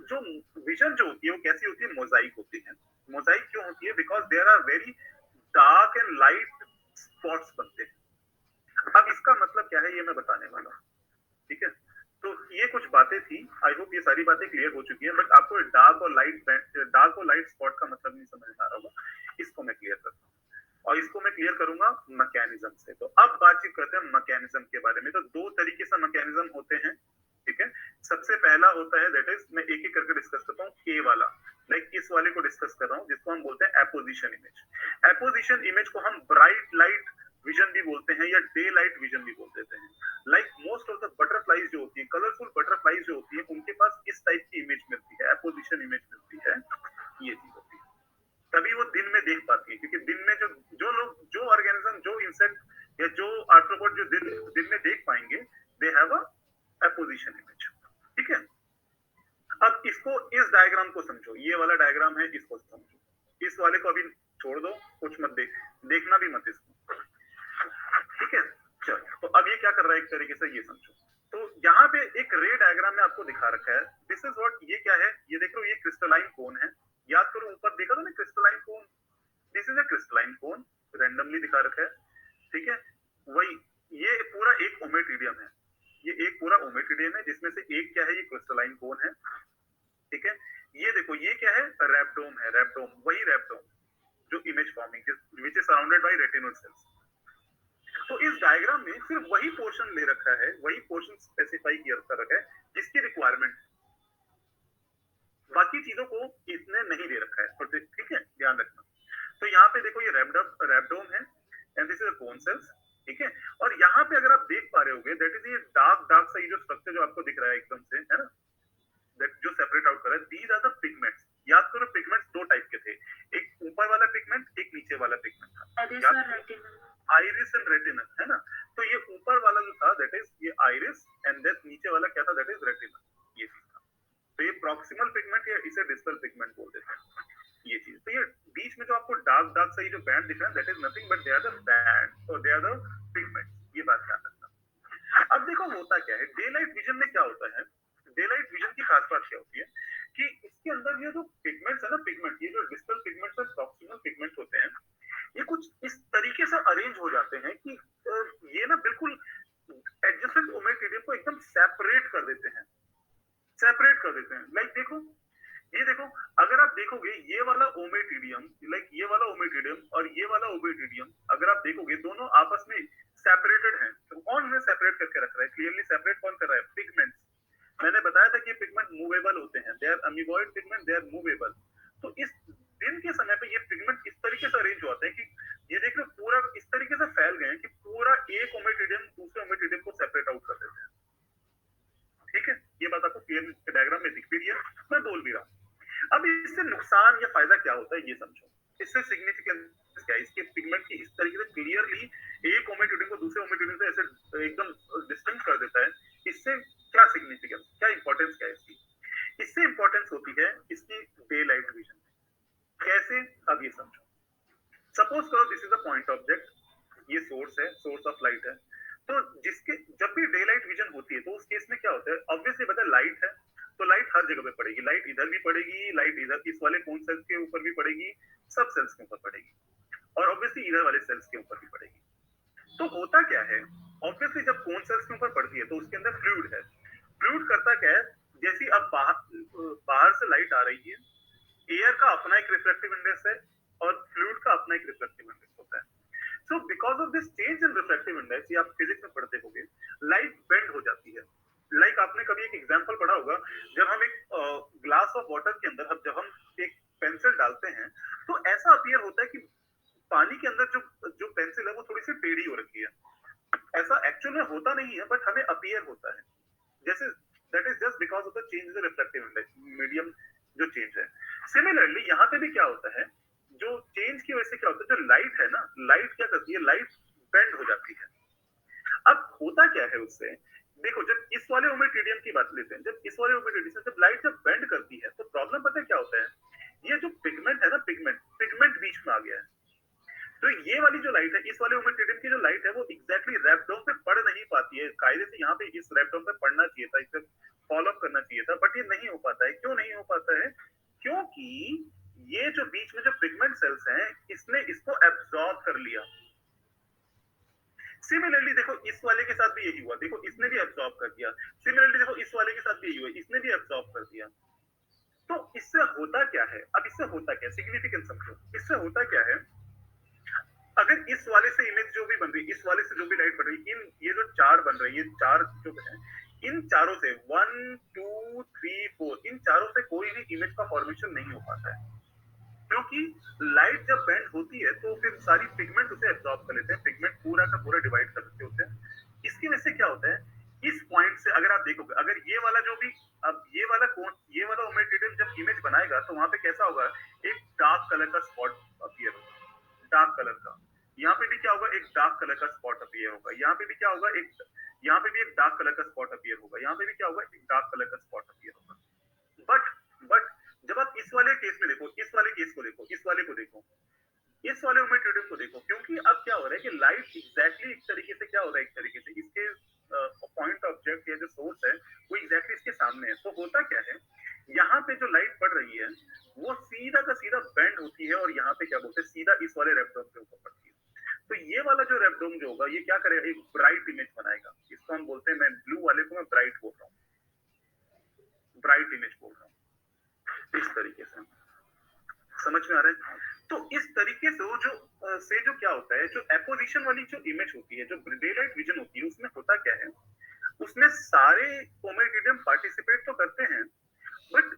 [SPEAKER 1] जो विजन जो होती है वो कैसी होती है, मोजाइक होती है। मोजाइक क्यों होती है? Because there are very dark and light spots बनते हैं। अब इसका मतलब क्या है ये मैं बताने वाला हूँ, ठीक है? तो ये कुछ बातें थी, आई होप ये सारी बातें क्लियर हो चुकी हैं, बट आपको डार्क और लाइट स्पॉट का मतलब नहीं समझ में आ रहा होगा, इसको मैं क्लियर करता हूँ और इसको मैं क्लियर करूंगा मैकेनिज्म से। तो अब बातचीत करते हैं मैकेनिज्म के बारे में। तो दो तरीके से मैकेनिज्म होते हैं, ठीक है? सबसे पहला होता है दैट इज, मैं एक एक करके डिस्कस करता हूँ, के वाला, लाइक इस वाले को डिस्कस कर रहा हूँ जिसको हम बोलते हैं एपोजिशन इमेज। एपोजिशन इमेज को हम ब्राइट लाइट विजन भी बोलते हैं या डे लाइट विजन भी बोल देते हैं। Like most of the butterflies जो होती है, कलरफुल बटरफ्लाइज जो होती है, उनके पास इस टाइप की इमेज मिलती है, एपोजिशन इमेज मिलती है, ये चीज होती है। तभी वो दिन में देख पाती है, क्योंकि दिन में जो लोग, जो ऑर्गेनिज्म, जो इंसेक्ट या जो आर्थ्रोपोड जो दिन में देख पाएंगे, दे हैव अ एपोजिशन इमेज, ठीक है? अब इसको, इस डायग्राम को समझो, ये वाला डायग्राम है, इसको समझो। इस वाले को अभी छोड़ दो, कुछ मत देखना भी मत इसको, ठीक है? चलो, तो अब ये क्या कर रहा है एक तरीके से, ये समझो। तो यहाँ पे एक रे डायग्राम में आपको दिखा रखा है, दिस इज व्हाट, ये क्या है, ये देख लो, ये क्रिस्टलाइन कोन है। याद करो ऊपर देखा था ना crystalline cone, this is a crystalline cone, randomly दिखा रखा है, ठीक है? वही, ये पूरा एक ओमेटिडियम है, ये एक पूरा ओमेटिडियम है, जिसमें से एक क्या है, ये क्रिस्टलाइन कोन है, ठीक है? ये देखो, ये क्या है, रैप्डोम है, रैप्डोम, वही रैप्डोम जो image forming which is surrounded by retinal cells. तो इस डायग्राम में सिर्फ वही पोर्शन ले रखा है, वही पोर्शन स्पेसिफाई किया रखा है जिसकी रिक्वायरमेंट, बाकी चीजों को इसने नहीं दे रखा है, ठीक है? ध्यान रखना। तो यहाँ पे देखो, ये रैप्डोम है and this is cone cells, ठीक है? और यहाँ पे अगर आप देख पा रहे होगे, दैट इज ये डार्क सा ये जो स्ट्रक्चर जो आपको दिख रहा है एकदम से, है ना, जो सेपरेट आउट कर रहा है, दीज आर द पिगमेंट्स। याद करो, पिगमेंट्स दो टाइप के थे, एक ऊपर वाला पिगमेंट, एक नीचे वाला पिगमेंट था, आइरिस एंड रेटिनल, है ना? तो ये ऊपर वाला जो था दैट इज ये आइरिस, एंड देन नीचे वाला क्या था, दैट इज रेटिनल, ये चीज था। तो ये प्रॉक्सिमल पिगमेंट या इसे डिस्टल पिगमेंट बोल देते हैं, ये चीज। तो ये बीच में जो आपको डार्क सा ये जो बैंड दिख रहा है, that is nothing but they are the band और दे आर द पिगमेंट, ये बात ध्यान रखना। अब देखो होता क्या है, डे लाइट विजन में क्या होता है, डे लाइट विजन की खास बात क्या होती है कि इसके अंदर ये जो पिगमेंट्स है ना, पिगमेंट, ये जो डिस्टल पिगमेंट्स और प्रॉक्सिमल पिगमेंट्स होते हैं, ये कुछ इस तरीके से अरेंज हो जाते हैं कि ये ना बिल्कुल एडजेसेंट ओमेटिडियम को एकदम सेपरेट कर देते हैं, लाइक देखो, ये देखो, अगर आप देखोगे ये वाला ओमेटिडियम, लाइक ये वाला ओमेटिडियम और ये वाला ओमेटिडियम, अगर आप देखोगे दोनों आपस में सेपरेटेड हैं। तो कौन उन्हें सेपरेट करके रख रहा है, क्लियरली सेपरेट कौन कर रहा है, पिगमेंट्स। मैंने बताया था कि पिगमेंट मूवेबल होते हैं, they are amoeboid pigment, they are movable. तो इस दिन के समय पे ये पिगमेंट इस तरीके से अरेंज होते हैं कि ये देख लो पूरा इस तरीके से फैल गए हैं कि पूरा एक ओमेटिडियम दूसरे ओमेटिडियम को सेपरेट आउट कर देते हैं, ठीक है? ये बात आपको क्लियर डायग्राम में दिख भी रही है, मैं बोल भी रहा हूँ। अब इससे नुकसान या फायदा क्या होता है ये समझो, इससे सिग्निफिकेंस क्या है इसके पिगमेंट की, इस तरीके से क्लियरली एक ओमेटिडियम को दूसरे ओमेटिडियम से ऐसे एकदम डिस्टिंक्ट कर देता है, इससे क्या सिग्निफिकेंस, क्या इंपॉर्टेंस क्या है इसकी? इससे इंपॉर्टेंस होती है इसकी डे लाइट विजन। कैसे, अब ये समझो। सपोज करो this is a point object, ये सोर्स है, सोर्स ऑफ लाइट है। तो जिसके जब भी डे लाइट विजन होती है तो उस केस में क्या होता है, ऑब्वियसली पता है लाइट है तो लाइट हर जगह पे पड़ेगी, लाइट इधर भी पड़ेगी, लाइट इधर इस वाले कौन सेल्स के ऊपर भी पड़ेगी, सब सेल्स के ऊपर पड़ेगी, और ऑब्वियसली इधर वाले सेल्स के ऊपर भी पड़ेगी। तो होता क्या है, ऑब्वियसली जब कौन सेल्स के ऊपर पड़ती है तो उसके अंदर फ्लूइड है। फ्लूइड करता क्या है, जैसी अब बाहर से लाइट आ रही है, एयर का अपना एक रिफ्लेक्टिव इंडेक्स है और फ्लूइड का अपना एक रिफ्लेक्टिव इंडेक्स होता है। So because of this change in reflective index, ये आप फिजिक्स में पढ़ते होंगे, लाइट बेंड हो जाती है। लाइक आपने कभी एक एग्जांपल पढ़ा होगा, जब हम एक ग्लास ऑफ वाटर के अंदर जब हम एक पेंसिल डालते हैं तो ऐसा अपीयर होता है कि पानी के अंदर जो पेंसिल है वो थोड़ी सी टेढ़ी हो रखी है। ऐसा एक्चुअल में होता नहीं है, बट हमें अपीयर होता है, जैसे that is just because of the change in reflective index, medium जो चेंज है। सिमिलरली यहाँ पे भी क्या होता है, जो चेंज की वजह से क्या होता है, जो लाइट है ना, लाइट क्या करती है, लाइट बेंड हो जाती है। होता क्या है उससे, देखो जब इस वाले ओमेटिडियम की बात लेते हैं, जब इस वाले ओमेटिडियम से जब लाइट जब बेंड करती है तो प्रॉब्लम पता है क्या होता है, ये जो पिगमेंट है ना, पिगमेंट बीच में आ गया है। तो ये वाली जो लाइट है, इस वाले ओमेटिडियम की जो लाइट है वो एग्जैक्टली रैपडोम पे पड़ नहीं पाती है। कायदे से यहाँ पे इस रैपडोम पे पड़ना चाहिए था, इसे फॉलो अप करना चाहिए था, बट ये नहीं हो पाता है। क्यों नहीं हो पाता है? क्योंकि ये जो बीच में जो पिगमेंट सेल्स हैं, इसने इसको एब्जॉर्ब कर लिया। सिमिलरली देखो इस वाले के साथ भी यही हुआ, देखो इसने भी एब्जॉर्ब कर दिया। सिमिलरली देखो इस वाले के साथ भी यही हुआ, इसने भी एब्जॉर्ब कर दिया। तो इससे होता क्या है? अब इससे होता क्या, सिग्निफिकेंस समझो। इससे होता क्या है, अगर इस वाले से इमेज जो भी बन रही है, इस वाले से जो भी लाइट बन रही है, इन ये जो चार बन रही है, ये चार जो है, इन चारों से 1 2 3 4 इन चारों से कोई भी इमेज का फॉर्मेशन नहीं हो पाता है। क्योंकि लाइट जब बेंड होती है तो फिर सारी पिगमेंट उसे एब्जॉर्ब कर लेते हैं, पिगमेंट पूरा का पूरा डिवाइड कर देते होते हैं। इसकी वजह से क्या होता है, इस पॉइंट से अगर आप देखोगे, अगर ये वाला जो भी, अब ये वाला कौन, ये वाला ओमेटिडियम जब इमेज बनाएगा तो वहां पे कैसा होगा, एक डार्क कलर का स्पॉट अपीयर होगा, डार्क कलर का। यहाँ पे भी क्या होगा, एक डार्क कलर का स्पॉट अपीयर होगा। यहाँ पे भी क्या होगा, एक यहाँ पे भी एक डार्क कलर का स्पॉट अपीयर होगा। यहाँ पे भी क्या होगा, एक डार्क कलर का स्पॉट अपीयर होगा। बट जब आप इस वाले केस में देखो, इस वाले केस को देखो, इस वाले को देखो, इस वाले ओमेटिडियम को देखो, क्योंकि अब क्या हो रहा है कि लाइट एग्जैक्टली एक तरीके से क्या हो रहा है, एक तरीके से इसके पॉइंट ऑब्जेक्ट या जो सोर्स है वो एग्जैक्टली इसके सामने है। तो होता क्या है, यहाँ पे जो लाइट पड़ रही है वो सीधा का सीधा बेंड होती है और यहाँ पे क्या बोलते हैं, सीधा इस वाले रेपडोम के ऊपर पड़ती है। तो ये वाला जो रेपडोम जो होगा ये क्या करेगा, एक ब्राइट इमेज बनाएगा। इसको हम बोलते हैं, मैं ब्लू वाले को मैं ब्राइट बोल रहा हूँ, ब्राइट इमेज बोल रहा हूँ। इस तरीके से समझ में आ रहा है? तो इस तरीके से वो जो क्या होता है, जो एपोजिशन वाली जो इमेज होती है, जो डेलाइट विजन होती है, उसमें होता क्या है, उसमें सारे ओमेटिडियम पार्टिसिपेट तो करते हैं, बट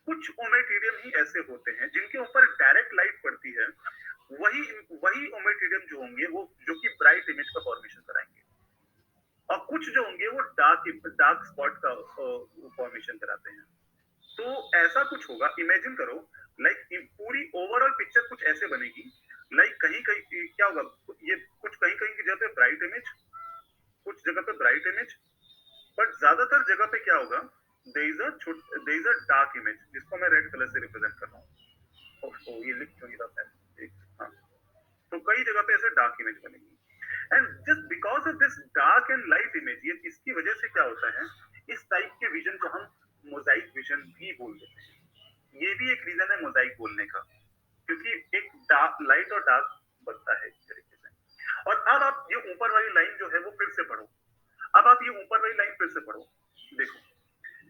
[SPEAKER 1] कुछ ओमेटिडियम ही ऐसे होते हैं जिनके ऊपर डायरेक्ट लाइट पड़ती है। वही ओमेटिडियम जो होंगे वो जो कि ब्राइट इमेज का फॉर्मेशन कराएंगे, और कुछ जो होंगे वो डार्क स्पॉट का फॉर्मेशन कराते हैं। तो ऐसा कुछ होगा, इमेजिन करो, लाइक पूरी ओवरऑल पिक्चर कुछ ऐसे बनेगी, लाइक कहीं कहीं क्या होगा, ये कुछ कहीं कहीं की जगह पे ब्राइट इमेज, कुछ जगह पे ब्राइट इमेज, बट ज्यादातर जगह पे क्या होगा, there is a dark image, जिसको मैं रेड कलर से रिप्रेजेंट कर रहा हूँ। ओह, ये लिख क्यों नहीं रहा है? हाँ, तो कई जगह पे ऐसे डार्क इमेज बनेगी, and just because of this dark and light image, ये इसकी वजह से क्या होता है, इस टाइप के विजन को हम मोजाइक विजन भी बोल देते हैं। ये भी एक रीजन है मोजाइक बोलने का, क्योंकि एक डार्क लाइट और डार्क बनता है इस तरीके से। और अब आप ये ऊपर वाली लाइन जो है वो फिर से पढ़ो, अब आप ये ऊपर वाली लाइन फिर से पढ़ो, देखो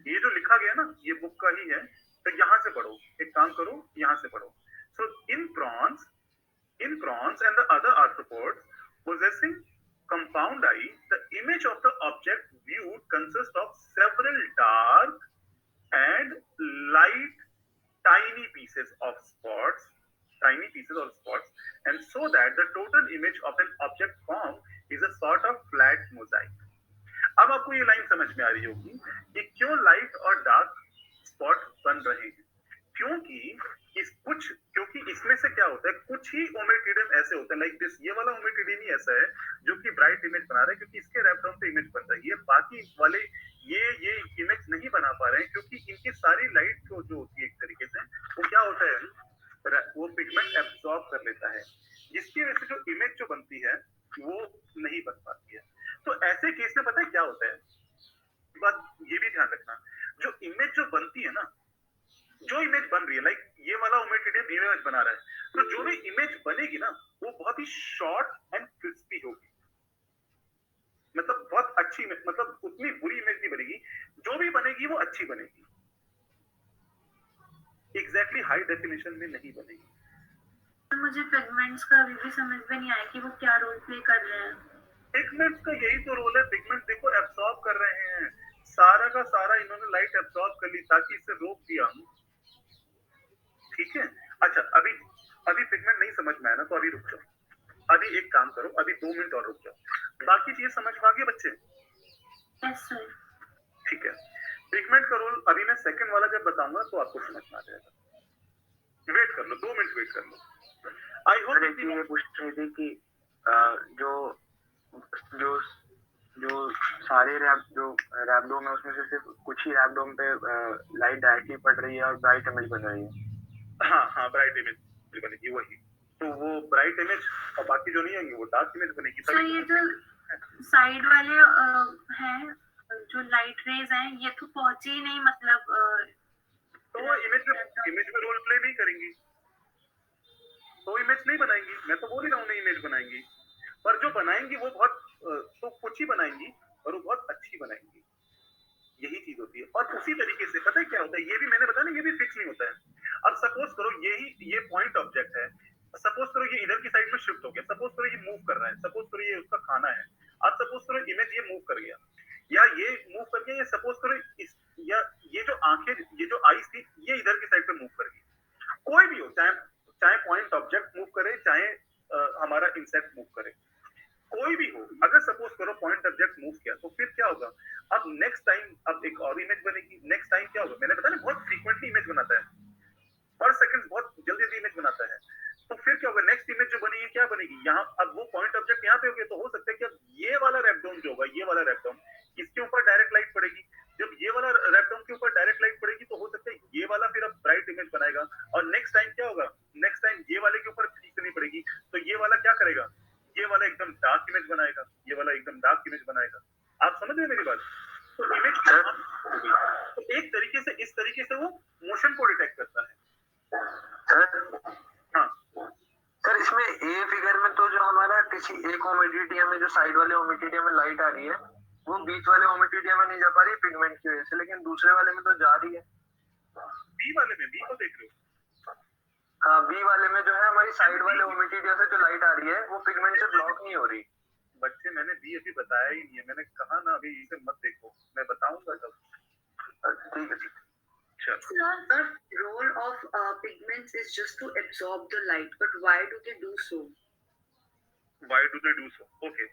[SPEAKER 1] ये जो लिखा गया ना ये बुक का ही है, तो यहाँ से पढ़ो, एक काम करो यहाँ से पढ़ो। सो इन prawns and the other arthropods possessing compound eye, the image of the object viewed consists of several dark and light tiny pieces of spots, and so that the total image of an object formed is a sort of flat mosaic. अब आपको ये line समझ में आ रही होगी कि क्यों light और डार्क स्पॉट बन रहे हैं, क्योंकि इसमें से क्या होता है, कुछ ही ओमेटिडियम ऐसे होते हैं, लाइक दिस, ये वाला ओमेटिडियम ही ऐसा है जो कि ब्राइट इमेज बना रहा है, क्योंकि इसके रेपडोम पे इमेज बन रही है, बाकी वाले ये इमेज नहीं बना पा रहे हैं, क्योंकि इनकी सारी लाइट जो होती है एक तरीके से वो क्या होता है, वो पिगमेंट एब्सॉर्ब कर लेता है, जिसकी वजह से जो इमेज जो बनती है वो नहीं बन पाती है। तो ऐसे केस में पता है क्या होता है, बात ये भी ध्यान रखना, जो इमेज जो बनती है ना, जो इमेज बन रही है, लाइक ये वाला ओमेटिडियम इमेज बना रहा है, तो जो भी इमेज बनेगी ना वो बहुत ही शॉर्ट एंड क्रिस्पी होगी, मतलब बहुत अच्छी, मतलब उतनी बुरी इमेज नहीं बनेगी, जो भी बनेगी वो अच्छी बनेगी, एग्जैक्टली हाई डेफिनेशन में नहीं बनेगी।
[SPEAKER 3] मुझे पिगमेंट्स का अभी भी समझ में नहीं आया कि वो क्या रोल प्ले कर रहे हैं।
[SPEAKER 1] पिगमेंट्स का यही तो रोल है, पिगमेंट देखो एब्सॉर्ब कर रहे हैं, सारा का सारा इन्होंने लाइट एब्सॉर्ब कर ली ताकि इसे रोक दिया हम, ठीक है। अच्छा, अभी पिगमेंट नहीं समझ में आया ना, तो अभी रुक जाओ, अभी एक काम करो, अभी 2 मिनट और रुक जाओ, बाकी चीज समझ में आ गई बच्चे?
[SPEAKER 3] Yes sir.
[SPEAKER 1] ठीक है, पिगमेंट का रोल अभी मैं सेकंड वाला जब बताऊंगा तो आपको समझ में आ जाएगा, वेट कर लो, 2 मिनट वेट कर लो। आई होप
[SPEAKER 2] ये पूछ रही थी कि जो सारे रैबडोम है उसमें से सिर्फ कुछ ही रैबडोम पे लाइट डायरेक्टली पड़ रही है और ब्राइट इमेज बन रही है।
[SPEAKER 1] हाँ ब्राइट इमेज बनेगी वही, तो वो ब्राइट इमेज और बाकी जो नहीं आएंगे वो डार्क इमेज बनेगी।
[SPEAKER 3] सर ये जो साइड वाले हैं जो लाइट रेज हैं ये तो पहुंचे ही नहीं, मतलब
[SPEAKER 1] तो वो इमेज में रोल प्ले नहीं करेंगी तो इमेज नहीं बनाएंगी। मैं तो बोल ही रहा हूँ नहीं इमेज बनाएंगी, पर जो बनाएंगी वो बहुत तो कुछ ही बनाएंगी और वो बहुत अच्छी बनाएंगी, यही चीज होती है। और उसी तरीके से पता है क्या होता है, ये भी मैंने बताया ना, ये भी फिक्स नहीं होता है। अब सपोज करो ये पॉइंट ऑब्जेक्ट है, सपोज करो ये इधर की साइड में शिफ्ट हो गया, सपोज करो ये मूव कर रहा है, सपोज करो ये उसका खाना है, अब सपोज करो इमेज ये मूव कर गया या ये मूव कर गया, ये सपोज करो या ये जो आंखें, ये जो आईज थी ये इधर की साइड पे मूव कर गई। कोई भी हो, चाहे पॉइंट ऑब्जेक्ट मूव करे, चाहे हमारा इंसेक्ट मूव करे, कोई भी हो, अगर सपोज करो पॉइंट ऑब्जेक्ट मूव किया तो फिर क्या होगा, अब नेक्स्ट टाइम अब एक और इमेज बनेगी। नेक्स्ट टाइम क्या होगा, मैंने बताया ना बहुत फ्रीक्वेंटली इमेज बनाता है, पर सेकंड बहुत जल्दी इमेज बनाता है। तो फिर क्या होगा, नेक्स्ट इमेज जो बनेगी क्या बनेगी, यहाँ अब वो पॉइंट ऑब्जेक्ट यहाँ पे हो गया, तो हो सकता है कि अब ये वाला रैपडोम जो होगा, ये वाला रैपडोम इसके ऊपर डायरेक्ट लाइट पड़ेगी। जब ये वाला रैपडोम के ऊपर डायरेक्ट लाइट पड़ेगी तो हो सकता है ये वाला फिर अब ब्राइट इमेज बनाएगा, और नेक्स्ट टाइम क्या होगा, नेक्स्ट टाइम ये वाले के ऊपर ठीक नहीं पड़ेगी तो ये वाला क्या करेगा, ये वाला एकदम डार्क इमेज बनाएगा, ये वाला एकदम डार्क इमेज बनाएगा। आप समझ रहे हैं मेरी बात? तो इमेज तो एक तरीके से इस तरीके से वो मोशन को डिटेक्ट करता है। हाँ
[SPEAKER 2] सर इसमें ए फिगर में तो जो हमारा किसी एक ओमेटिडिया में जो साइड वाले ओमेटिडिया में लाइट आ रही है वो बीच वाले ओमेटिडिया में नहीं जा पा रही पिगमेंट की वजह से, लेकिन दूसरे वाले में तो जा रही है।
[SPEAKER 1] बी वाले में, बी को देख रहे हो?
[SPEAKER 2] हाँ बी वाले में जो है हमारी साइड वाले ओमेटिडिया से जो लाइट आ रही है वो पिगमेंट से ब्लॉक नहीं हो रही।
[SPEAKER 1] बच्चे मैंने बी अभी बताया ही नहीं है, मैंने कहा ना अभी इसे मत देखो, मैं बताऊंगा तब।
[SPEAKER 2] ठीक है ठीक है।
[SPEAKER 5] The role of pigments is just to absorb the light, but why do they do so?
[SPEAKER 1] Why do they do so? Okay.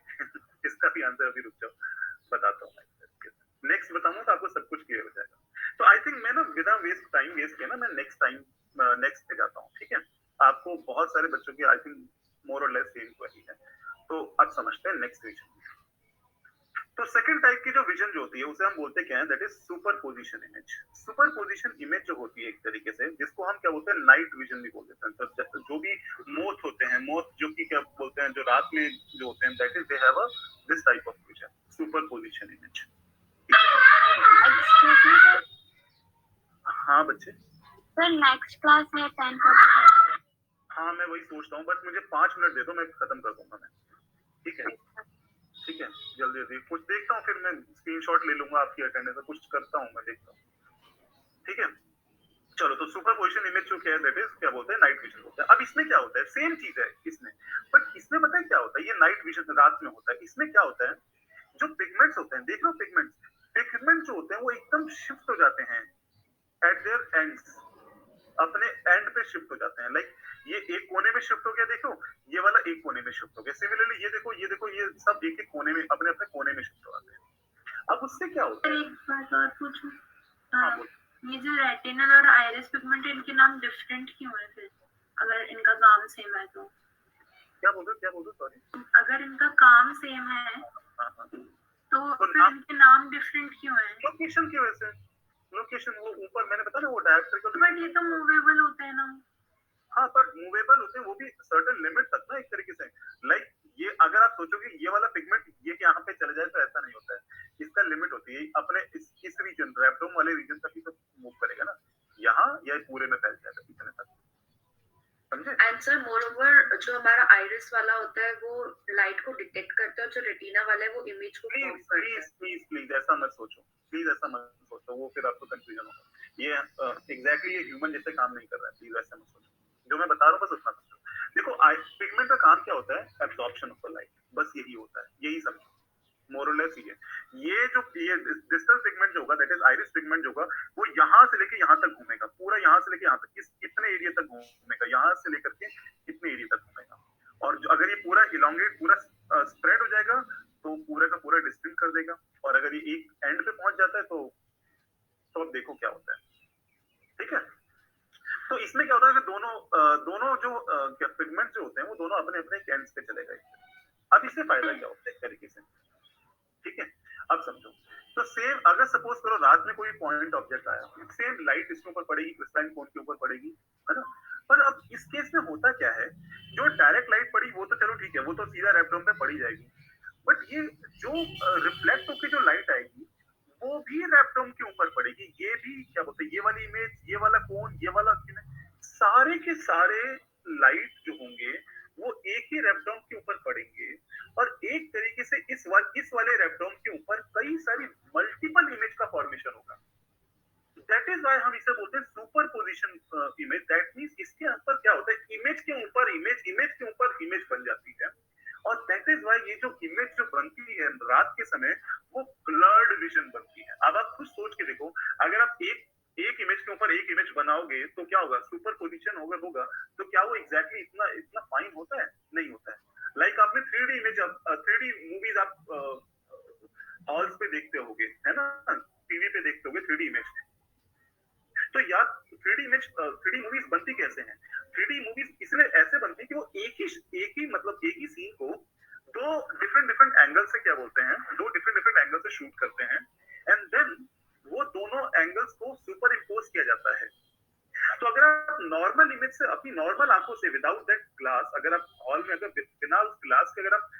[SPEAKER 1] इसका भी आंसर अभी रुक जाओ, बताता हूँ मैं। नेक्स्ट बताऊंगा तो आपको सब कुछ क्लियर हो जाएगा। तो आई थिंक मैं ना बिना टाइम वेस्ट किया ना मैं नेक्स्ट पे जाता हूँ, ठीक है? आपको बहुत सारे बच्चों की आई थिंक मोर और लेस सेम क्वेरी है, तो अब समझते हैं नेक्स्ट विजन। तो सेकंड टाइप की जो विजन जो होती है उसे हम बोलते क्या है, that is superposition image. Superposition image जो होती है एक तरीके से, जिसको हम क्या बोलते हैं, नाइट विजन भी बोल देते हैं। तो जो भी मोथ होते हैं, मोथ जो कि क्या बोलते हैं, जो रात में जो होते हैं, that is they have this type of vision, superposition image. हाँ बच्चे,
[SPEAKER 4] सर नेक्स्ट क्लास है 10:45।
[SPEAKER 1] हाँ मैं वही सोचता हूँ, बट मुझे 5 मिनट दे दो, मैं खत्म कर दूंगा मैं, ठीक है? ठीक है, जल्दी जल्दी कुछ देखता हूँ, फिर मैं स्क्रीनशॉट ले लूंगा आपकी अटेंडेंस का, कुछ करता हूँ मैं, देखता हूँ, ठीक है? चलो, तो सुपरपोजिशन इमेज जो क्या है, दैट इज क्या बोलते हैं, नाइट विजन होता है। अब इसमें क्या होता है, सेम चीज है इसमें, बट इसमें पता है क्या होता है, ये नाइट विजन रात में होता है। इसमें क्या होता है, जो पिगमेंट्स होते हैं, देख लो पिगमेंट जो होते हैं वो एकदम शिफ्ट हो जाते हैं एट देयर एंड्स, अपने एंड पे शिफ्ट हो जाते हैं। लाइक ये एक कोने में शिफ्ट हो गया, देखो ये वाला एक कोने में शिफ्ट हो गया, सिमिलरली ये देखो ये सब एक एक कोने में अपने अपने कोने में शिफ्ट हो जाते हैं। अब उससे क्या होता है,
[SPEAKER 3] एक बात और पूछूं,
[SPEAKER 1] हाँ बोल।
[SPEAKER 3] ये जो रेटिनल और आइरिस पिगमेंट है, इनके नाम डिफरेंट क्यों है फिर, अगर इनका काम सेम है तो?
[SPEAKER 1] क्या बोल रहे, सॉरी?
[SPEAKER 3] अगर इनका काम सेम है तो फिर इनके नाम डिफरेंट क्यों है?
[SPEAKER 1] लोकेशन की वजह से, लोकेशन वो ऊपर मैंने बताया ना वो डायरेक्ट्रिकल,
[SPEAKER 3] बट ये तो मूवेबल होते हैं ना।
[SPEAKER 1] हाँ पर मूवेबल होते हैं वो भी सर्टेन लिमिट तक ना, एक तरीके से। लाइक ये अगर आप सोचोगे ये वाला पिगमेंट ये कि यहाँ पे चले जाए तो ऐसा नहीं होता है, इसका लिमिट होती है, अपने इस रीजन रैपडोम वाले रीजन तक ही तो मूव करेगा ना, यहाँ या पूरे में फैल जाएगा इतने तक, समझे?
[SPEAKER 5] And sir, moreover, जो हमारा आइरिस वाला होता है वो लाइट को डिटेक्ट करता है, और जो रेटिना वाला है वो इमेज को फॉर्म करता है।
[SPEAKER 1] प्लीज ऐसा मत सोचो, प्लीज ऐसा मत सोचो, वो फिर आपको कंफ्यूजन होगा। ये एग्जैक्टली ये ह्यूमन जैसे काम नहीं कर रहा है, प्लीज ऐसा मत सोचो। जो मैं बता रहा हूँ बस उतना समझो। देखो पिगमेंट का काम क्या होता है, एब्जॉर्प्शन ऑफ लाइट, बस यही होता है, यही समझो, मोर और लेस ये जो ये डिस्टल पिगमेंट जो होगा, दैट इज आइरिस पिगमेंट जो होगा, वो यहाँ से लेके यहाँ तक घूमेगा, पूरा यहाँ से लेके यहाँ तक, कितने एरिया तक घूमेगा, यहाँ से लेकर के कितने एरिया तक घूमेगा। और अगर ये पूरा इलोंगेट पूरा स्प्रेड हो जाएगा तो पूरा का पूरा डिस्टेंस कर देगा, और अगर ये एक एंड पे पहुंच जाता है तो अब देखो क्या होता है, ठीक है? तो इसमें क्या होता है कि दोनों जो पिगमेंट जो होते हैं वो दोनों अपने अपने एंड्स पे चले गए। अब इससे फायदा क्या होता है एक तरीके से, ठीक है? अब समझो, सेम अगर सपोज करो रात में कोई पॉइंट ऑब्जेक्ट आया, सेम लाइट इसके ऊपर पड़ेगी, क्रिस्टलाइन कोन के ऊपर पड़ेगी, है ना। पर अब इस केस में होता क्या है, जो डायरेक्ट लाइट पड़ी वो तो चलो ठीक है, वो तो सीधा रेफ्टोम पे पड़ी जाएगी, बट ये जो रिफ्लेक्ट होकर जो लाइट आएगी वो भी रेफ्टोम के ऊपर पड़ेगी। ये भी क्या बोलते हैं, ये वाली इमेज, ये वाला कोन, ये वाला सारे के सारे लाइट जो होंगे वो एक ही रेफ्टोम के ऊपर पड़ेंगे, और एक तरीके से इस वाले रेफ्टोम के ऊपर कई सारी मल्टीपल इमेज का फॉर्मेशन होगा। दैट इज व्हाई हम इसे बोलते हैं super position image. That means इसके ऊपर क्या होता है, इमेज के ऊपर इमेज, इमेज के ऊपर इमेज बन जाती है, और दैट इज व्हाई ये जो इमेज जो बनती है रात के समय वो ब्लर्ड विजन बनती है। अब आप खुद सोच के देखो, अगर आप एक इमेज के ऊपर एक इमेज बनाओगे तो क्या होगा, सुपर पोजिशन होगा तो क्या वो एग्जैक्टली इतना फाइन होता है? नहीं होता है। लाइक आपने 3D इमेज, 3D मूवीज आप हॉल्स पे देखते होगे, है ना, टीवी पे देखते होगे 3D इमेज। तो यार 3D मूवीज बनती कैसे हैं? 3D मूवीज इसलिए ऐसे बनती है कि वो एक ही सीन को दो डिफरेंट एंगल से क्या बोलते हैं, दो डिफरेंट एंगल से शूट करते हैं, एंड देन वो दोनों एंगल्स को सुपर इम्पोज किया जाता है। तो अगर आप नॉर्मल इमेज से अपनी नॉर्मल आंखों से विदाउट दैट ग्लास, अगर आप हॉल में अगर बिना उस ग्लास के अगर आप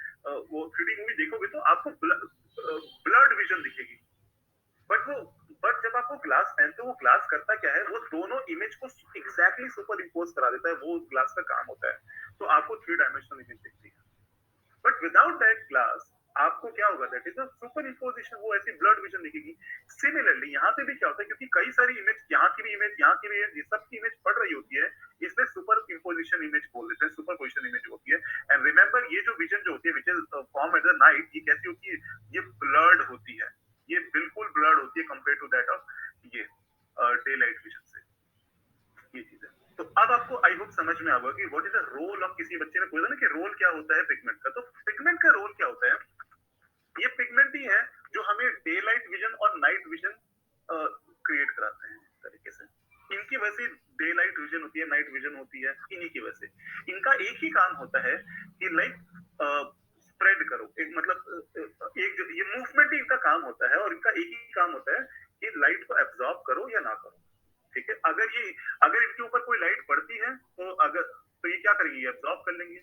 [SPEAKER 1] वो 3D मूवी देखोगे तो आपको ब्लर्ड विजन दिखेगी। बट जब आप वो ग्लास पहनते हो, वो ग्लास करता क्या है, वो दोनों इमेज को एग्जैक्टली सुपर इम्पोज करा देता है, वो ग्लास का काम होता है। तो आपको 3 डायमेंशनल इमेज दिखती है। बट विदाउट दैट ग्लास आपको क्या होगा, that is a super imposition, वो ऐसी ब्लड विजन दिखेगी। सिमिलरली यहाँ पे भी क्या होता है, क्योंकि कई सारी इमेज, यहाँ की भी इमेज, यहाँ की भी, ये सब की इमेज पड़ रही होती है, इसलिए सुपर इम्पोजिशन इमेज बोल देते हैं, सुपर पोजिशन इमेज होती है। एंड रिमेंबर, ये जो विजन जो होती है which is form at the night, ये कैसी होती है, ये ब्लर्ड होती है, ये बिल्कुल ब्लर्ड होती है कंपेयर टू दैट ऑफ ये डे लाइट विजन से, ये चीज है। तो अब आपको आई होप समझ में आएगा कि what is the role of, किसी बच्चे ने पूछा ना कि रोल क्या होता है पिगमेंट का, तो पिगमेंट का रोल क्या होता है, ये पिगमेंट ही है जो हमें डे लाइट विजन और नाइट विजन क्रिएट कराते हैं तरीके से। इनकी वजह से डे लाइट विजन होती है, नाइट विजन होती है, इन्हीं की वजह से। इनका एक ही काम होता है कि लाइक स्प्रेड करो, एक मतलब एक ये मूवमेंट ही इनका काम होता है, और इनका एक ही काम होता है कि लाइट को एब्जॉर्ब करो या ना करो, ठीक है। अगर इनके ऊपर कोई लाइट पड़ती है तो ये क्या करेंगे, ये एब्जॉर्ब कर लेंगे,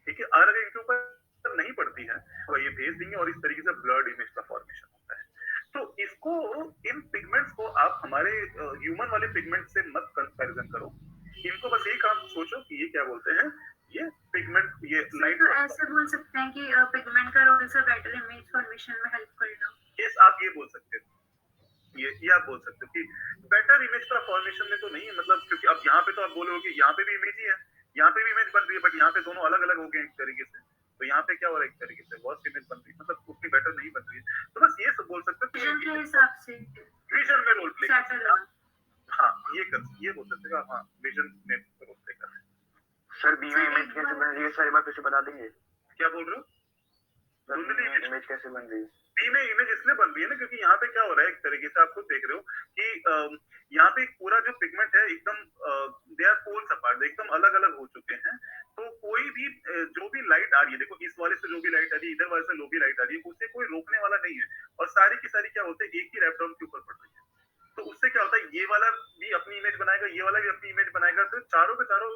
[SPEAKER 1] ठीक है। और अगर इनके ऊपर नहीं पड़ती है तो ये भेज देंगे, और इस तरीके से ब्लर्ड इमेज का फॉर्मेशन होता है। तो इसको, इन पिगमेंट्स को आप हमारे ह्यूमन वाले पिगमेंट से मत कंपैरिजन करो, इनको बस एक आप सोचो कि ये क्या बोलते हैं, ये पिगमेंट, ये लाइट।
[SPEAKER 3] तो ऐसे बोल सकते हैं कि पिगमेंट का रोल से बेटर इमेज फॉर्मेशन में हेल्प करना।
[SPEAKER 1] यस, आप ये बोल सकते हो, ये आप बोल सकते हो कि बेटर इमेज का फॉर्मेशन में तो नहीं है, मतलब क्योंकि अब यहाँ पे तो आप बोलोगे यहाँ पे भी इमेज ही है, यहाँ पे भी इमेज बन रही है, बट यहाँ पे दोनों अलग अलग हो गए एक तरीके से, तो यहाँ पे क्या हो रहा है, एक तरीके से बहुत इमेज बन रही है, मतलब उतनी बेटर नहीं बन रही है। तो बस ये सब बोल सकते हो
[SPEAKER 3] विजन के हिसाब से
[SPEAKER 1] विजन में रोल प्ले
[SPEAKER 3] सेटल होना।
[SPEAKER 1] हाँ, ये बोल सकते हो, हाँ विजन में रोल प्ले कर रहे हैं।
[SPEAKER 2] सर बी में इमेज कैसे बन रही है, सारी बात उसे बता देंगे।
[SPEAKER 1] क्या बोल रहे हो?
[SPEAKER 2] सर इमेज कैसे बन रही है?
[SPEAKER 1] बी में इमेज इसलिए बन रही है ना, क्योंकि यहाँ पे क्या हो रहा है, एक तरीके से आप खुद देख रहे हो कि यहाँ पे पूरा जो पिगमेंट है एकदम दे आर पोल्स अपार्ट, एकदम अलग अलग हो चुके हैं। तो कोई भी जो भी लाइट आ रही है, देखो इस वाले से जो भी लाइट आ रही है, इधर वाले से जो भी लाइट आ रही है, उसे कोई रोकने वाला नहीं है, और सारी की सारी क्या होते हैं, एक ही रेफ्टोम के ऊपर पड़ रही है। तो उससे क्या होता है, ये वाला भी अपनी इमेज बनाएगा, ये वाला भी अपनी इमेज बनाएगा, तो चारों के चारों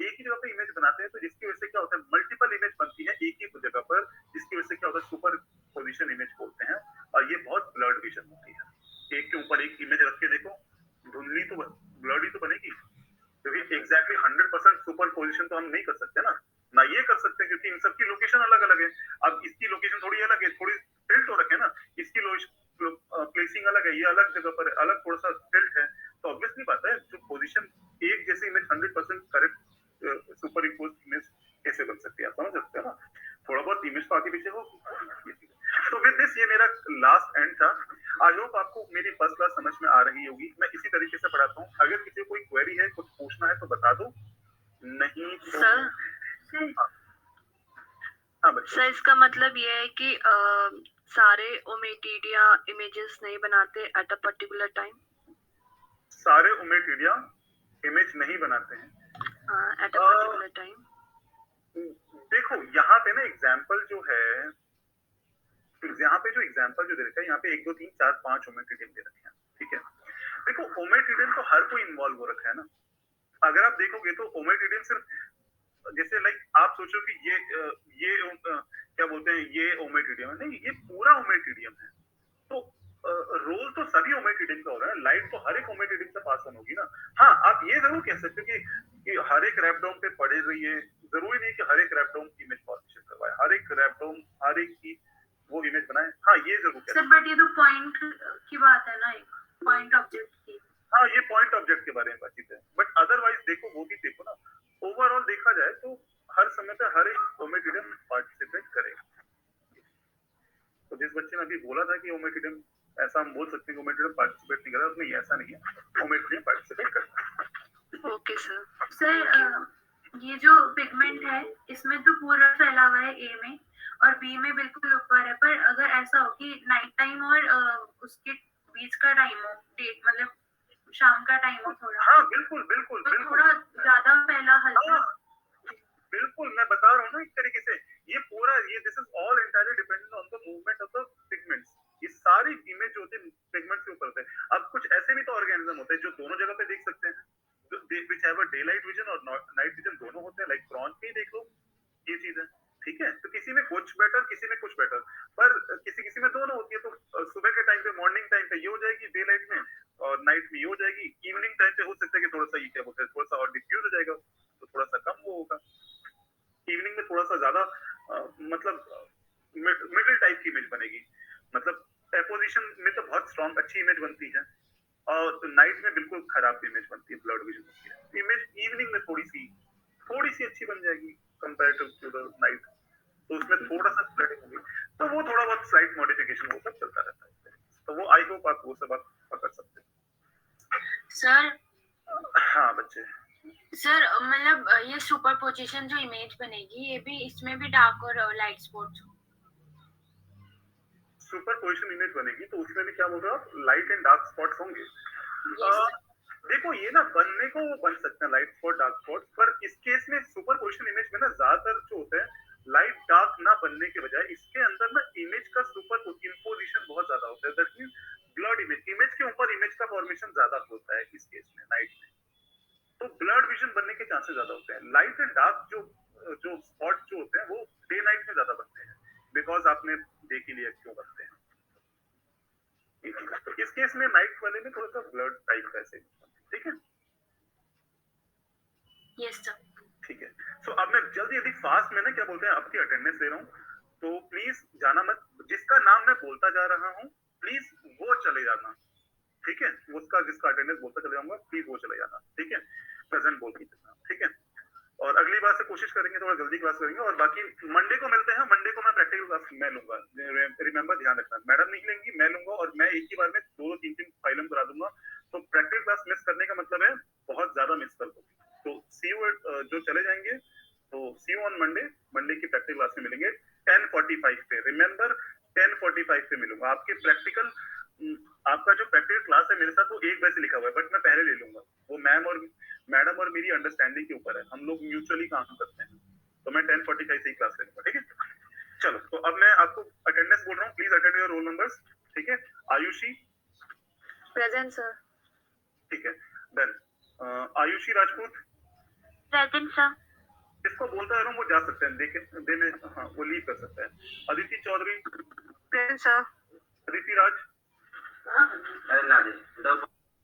[SPEAKER 1] एक ही जगह पे इमेज बनाते हैं, तो जिसकी वजह से क्या होता है, मल्टीपल इमेज बनती है एक ही जगह पर, जिसकी वजह से क्या होता है, सुपर पोजिशन इमेज बोलते हैं, और ये बहुत ब्लर्ड विजन होती है। एक के ऊपर एक इमेज रख के देखो, धुंधली तो ब्लर्ड ही तो बनेगी, क्योंकि एग्जैक्टली 100% सुपर पोजिशन तो हम नहीं कर सकते ना ये कर सकते हैं, क्योंकि इन सबकी लोकेशन अलग अलग है। अब इसकी लोकेशन थोड़ी अलग है, थोड़ी टिल्ट हो रखे ना, इसकी प्लेसिंग अलग है, ये अलग जगह पर अलग थोड़ा सा टिल्ट है, तो ऑब्वियसली बात है जो पोजीशन एक जैसी image 100% correct super impose image कैसे बन सकती है, आप समझ सकते हैं ना, थोड़ा बहुत इमेज तो आगे पीछे हो। तो विद दिस ये मेरा लास्ट एंड था। आई होप आपको मेरी फर्स्ट क्लास समझ में आ रही होगी। मैं इसी तरीके से पढ़ाता हूँ, अगर किसी को कोई क्वेरी है, कुछ पूछना है तो बता दो, नहीं तो
[SPEAKER 6] सर इसका मतलब ये है कि सारे ओमेटिडिया इमेजेस नहीं बनाते एट अ पर्टिकुलर टाइम,
[SPEAKER 1] सारे ओमेटिडिया इमेज नहीं बनाते हैं
[SPEAKER 6] एट अ पर्टिकुलर टाइम।
[SPEAKER 1] देखो यहाँ पे ना एग्जाम्पल जो है, यहाँ पे जो एग्जांपल जो दे रखा है, यहाँ पे 1 2 3 4 5 ओमेटिडियम दे रखे हैं, ठीक है। देखो ओमेटिडियम तो हर कोई इन्वॉल्व हो रखा है ना। अगर आप देखोगे तो ओमेटिडियम सिर्फ जैसे लाइक आप सोचो कि क्या बोलते हैं ये ओमेटिडियम है, नहीं, ये पूरा ओमेटिडियम है। तो रोल तो सभी ओमेटिडियम का हो रहा है, लाइट तो हर एक ओमेटिडियम से पास ऑन होगी ना। हाँ, आप ये जरूर कह सकते हो कि हर एक रैपडोम पे पड़े रही है, जरूरी नहीं कि हर एक रैपडोम इमेज फॉर्मेशन करवाए, हर एक रैपडोम हर एक की वो इमेज बनाए। हाँ, ये जरूर कह
[SPEAKER 3] सर बट ये तो पॉइंट की बात है ना, एक पॉइंट ऑब्जेक्ट की।
[SPEAKER 1] हाँ, ये पॉइंट ऑब्जेक्ट के बारे में बातचीत है, बट अदरवाइज देखो, वो भी देखो ना, ओवरऑल देखा जाए तो हर समय पे हर एक ओमेटिडियम पार्टिसिपेट करेगा। तो जिस बच्चे ने अभी बोला था कि ओमेटिडियम, ऐसा हम बोल सकते हैं कि ओमेटिडियम पार्टिसिपेट नहीं कर रहा, नहीं, ऐसा नहीं है, ओमेटिडियम पार्टिसिपेट करता है।
[SPEAKER 6] Okay sir.
[SPEAKER 3] सर ये जो पिगमेंट है इसमें तो पूरा फैला हुआ है ए में, और बी में बिल्कुल ऊपर है, पर अगर ऐसा हो कि नाइट टाइम और उसके बीच का टाइम हो, डेट मतलब शाम का टाइम हो थोड़ा,
[SPEAKER 1] हाँ बिल्कुल बिल्कुल
[SPEAKER 3] तो
[SPEAKER 1] बिल्कुल
[SPEAKER 3] थोड़ा ज्यादा फैला हल्का।
[SPEAKER 1] बिल्कुल, मैं बता रहा हूँ ना एक तरीके से, ये पूरा ये this is all entirely dependent on the movement of the pigments. ये सारी इमेज जो होती है पिगमेंट के ऊपर होते हैं। अब कुछ ऐसे भी तो ऑर्गेनिज्म होते हैं जो दोनों जगह पे देख सकते हैं, which have a day light vision और नाइट विजन, दोनों होते हैं, लाइक प्रॉन पे ही देख लो, ये चीज है, ठीक है। तो किसी में कुछ बेटर, किसी में कुछ बेटर, पर किसी में दोनों होती है। तो सुबह के टाइम पे, मॉर्निंग टाइम पे ये हो जाएगी डे लाइट में, और नाइट में ये हो जाएगी। इवनिंग टाइम पे हो सकता है कि थोड़ा सा ये क्या बोलते हैं, थोड़ा सा और डिफ्यूज हो जाएगा, तो थोड़ा सा कम वो होगा। इवनिंग में थोड़ा सा ज्यादा मतलब मिडिल टाइप की इमेज बनेगी, मतलब एपोजिशन में तो बहुत स्ट्रॉन्ग अच्छी इमेज बनती है, और नाइट में बिल्कुल खराब इमेज बनती है, ब्लड विजन होती है। इमेज इवनिंग में थोड़ी सी अच्छी बन जाएगी कंपैरेटिव टू द नाइट, तो उसमें थोड़ा सा स्प्रेडिंग होगी, तो वो थोड़ा बहुत स्लाइट मॉडिफिकेशन वो सब चलता रहता है। तो वो आई होप आप वो सब आप पकड़ सकते हैं।
[SPEAKER 7] सर
[SPEAKER 1] हाँ बच्चे,
[SPEAKER 7] सर मतलब ये सुपरपोजिशन जो इमेज बनेगी, ये भी इसमें भी डार्क और light spots.
[SPEAKER 1] Super position image बनेगी तो उसमें भी क्या बोल रहे हो आप, लाइट एंड डार्क स्पॉट्स होंगे। देखो ये ना बनने को वो बन सकते हैं लाइट स्पॉट डार्क स्पॉट, पर इस केस में सुपर पोजिशन इमेज में ना ज्यादातर जो होता है लाइट डार्क ना बनने के बजाय इसके अंदर ना इमेज का सुपर इम्पोजिशन बहुत ज्यादा होता है। दैट मींस ब्लड इमेज के ऊपर इमेज का फॉर्मेशन ज्यादा होता है इस केस में नाइट में, तो ब्लड विजन बनने के चांसेस ज्यादा होते हैं। लाइट एंड डार्क जो स्पॉट जो होते हैं वो डे नाइट में ज्यादा बनते हैं, बिकॉज आपने देख ही लिया क्यों बनते हैं। तो इस केस में नाइट वाले में थोड़ा सा ब्लड टाइप का ऐसे, ठीक है।
[SPEAKER 7] Yes sir.
[SPEAKER 1] ठीक है, सो अब मैं जल्दी फास्ट में ना क्या बोलते हैं आपकी अटेंडेंस ले रहा हूँ, तो प्लीज जाना मत। जिसका नाम मैं बोलता जा रहा हूँ प्लीज वो चले जाना, ठीक है। उसका जिसका अटेंडेंस बोलता चले जाऊंगा प्लीज वो चले जाना, ठीक है। प्रेजेंट बोल के चलना, ठीक है। और अगली बार से कोशिश करेंगे थोड़ा जल्दी क्लास करेंगे, और बाकी मंडे को मिलते हैं। मंडे को मैं प्रैक्टिकल क्लास मैं लूंगा, रिमेंबर ध्यान रखना, मैडम नहीं लेंगी, मैं लूंगा, और मैं एक ही बार में 2-3 फाइलम करा दूंगा। तो प्रैक्टिकल क्लास मिस करने का मतलब है बहुत ज्यादा मिस कर दोगे। तो सी यू जो चले जाएंगे, तो सी यू ऑन मंडे। मंडे की प्रैक्टिकल क्लास में मिलेंगे 10:45 पे, रिमेंबर 10:45 पे मिलूंगा। आपके प्रैक्टिकल आपका जो प्रैक्टिकल क्लास है मेरे साथ वो 1 बजे से लिखा हुआ है, बट मैं पहले ले लूंगा। वो मैडम और मेरी अंडरस्टैंडिंग के ऊपर है, हम लोग म्यूचुअली काम करते हैं। तो मैं 10:45 से ही क्लास ले लूंगा, ठीक है। चलो, तो अब मैं आपको अटेंडेंस बोल रहा हूँ, please attend your roll numbers, ठीक है। Ayushi
[SPEAKER 6] present sir.
[SPEAKER 1] ठीक है, done. Ayushi Rajput
[SPEAKER 6] present sir.
[SPEAKER 1] इसको बोलता है वो जा सकते हैं, देने, हाँ वो लीव कर सकता है। Aditi Chaudhary
[SPEAKER 6] present sir.
[SPEAKER 1] Aditi Raj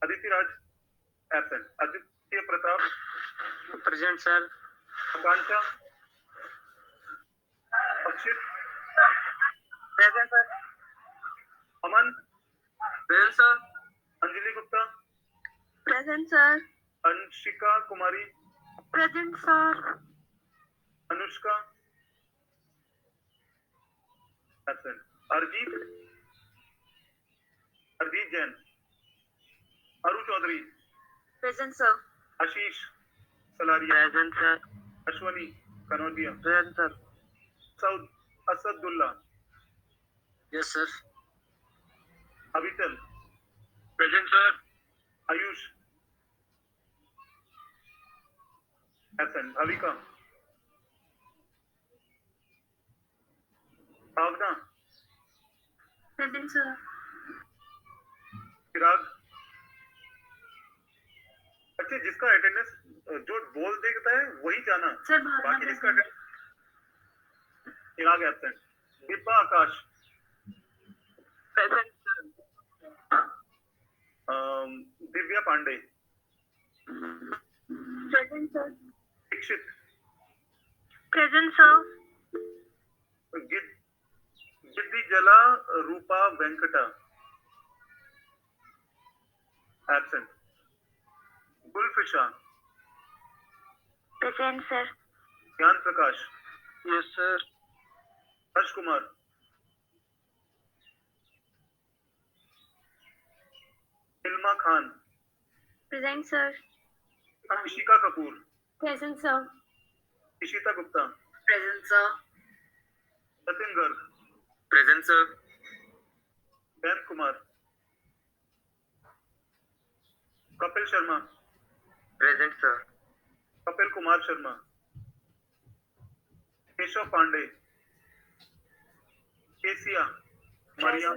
[SPEAKER 1] Aditi Raj absent. Aditya Pratap
[SPEAKER 8] present sir.
[SPEAKER 1] Akanksha Akshit
[SPEAKER 8] present sir.
[SPEAKER 1] Aman
[SPEAKER 8] present sir.
[SPEAKER 1] Anjali Gupta
[SPEAKER 6] present sir.
[SPEAKER 1] Anshika Kumari
[SPEAKER 6] present sir.
[SPEAKER 1] Anushka absent. Arijit Jain Aru Chaudhary
[SPEAKER 6] present sir.
[SPEAKER 1] Ashish Salaria
[SPEAKER 8] present sir.
[SPEAKER 1] Ashwani Kanaujia
[SPEAKER 8] present sir.
[SPEAKER 1] Saud Asadullah
[SPEAKER 8] yes sir.
[SPEAKER 1] Avichal
[SPEAKER 8] present sir.
[SPEAKER 1] Ayush absent. Bhavika Bhavna
[SPEAKER 3] present sir.
[SPEAKER 1] Chirag. अच्छा, जिसका अटेंडेंस जो बोल देखता है वही जाना,
[SPEAKER 3] सर भावना
[SPEAKER 1] बाकी जिसका
[SPEAKER 3] present।
[SPEAKER 1] Chirag absent. Dibba Akash.
[SPEAKER 8] Present sir.
[SPEAKER 1] Divya Pandey.
[SPEAKER 4] Present sir.
[SPEAKER 1] Dixit.
[SPEAKER 6] Present sir.
[SPEAKER 1] Giddi Jala Rupa Venkata absent. Gulfisha.
[SPEAKER 6] Present sir.
[SPEAKER 1] Gyan Prakash.
[SPEAKER 8] Yes sir.
[SPEAKER 1] Harsh Kumar. Ilma Khan.
[SPEAKER 4] Present sir.
[SPEAKER 1] Ishika Kapoor.
[SPEAKER 4] Present sir.
[SPEAKER 1] Ishita Gupta.
[SPEAKER 5] Present sir.
[SPEAKER 1] Sachin Garg.
[SPEAKER 2] Present sir.
[SPEAKER 1] Jayant Kumar. Kapil Sharma.
[SPEAKER 2] Present sir.
[SPEAKER 1] Kapil Kumar Sharma. Keshav Pandey. Kezia. Maria.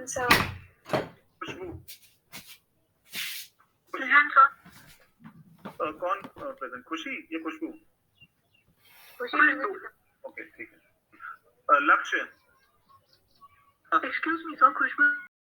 [SPEAKER 1] Khushbu.
[SPEAKER 6] Present sir.
[SPEAKER 1] कौन प्रेजेंट? खुशी या खुशबू? ओके, ठीक है। लक्ष्य।
[SPEAKER 6] एक्सक्यूज मी सर, खुशबू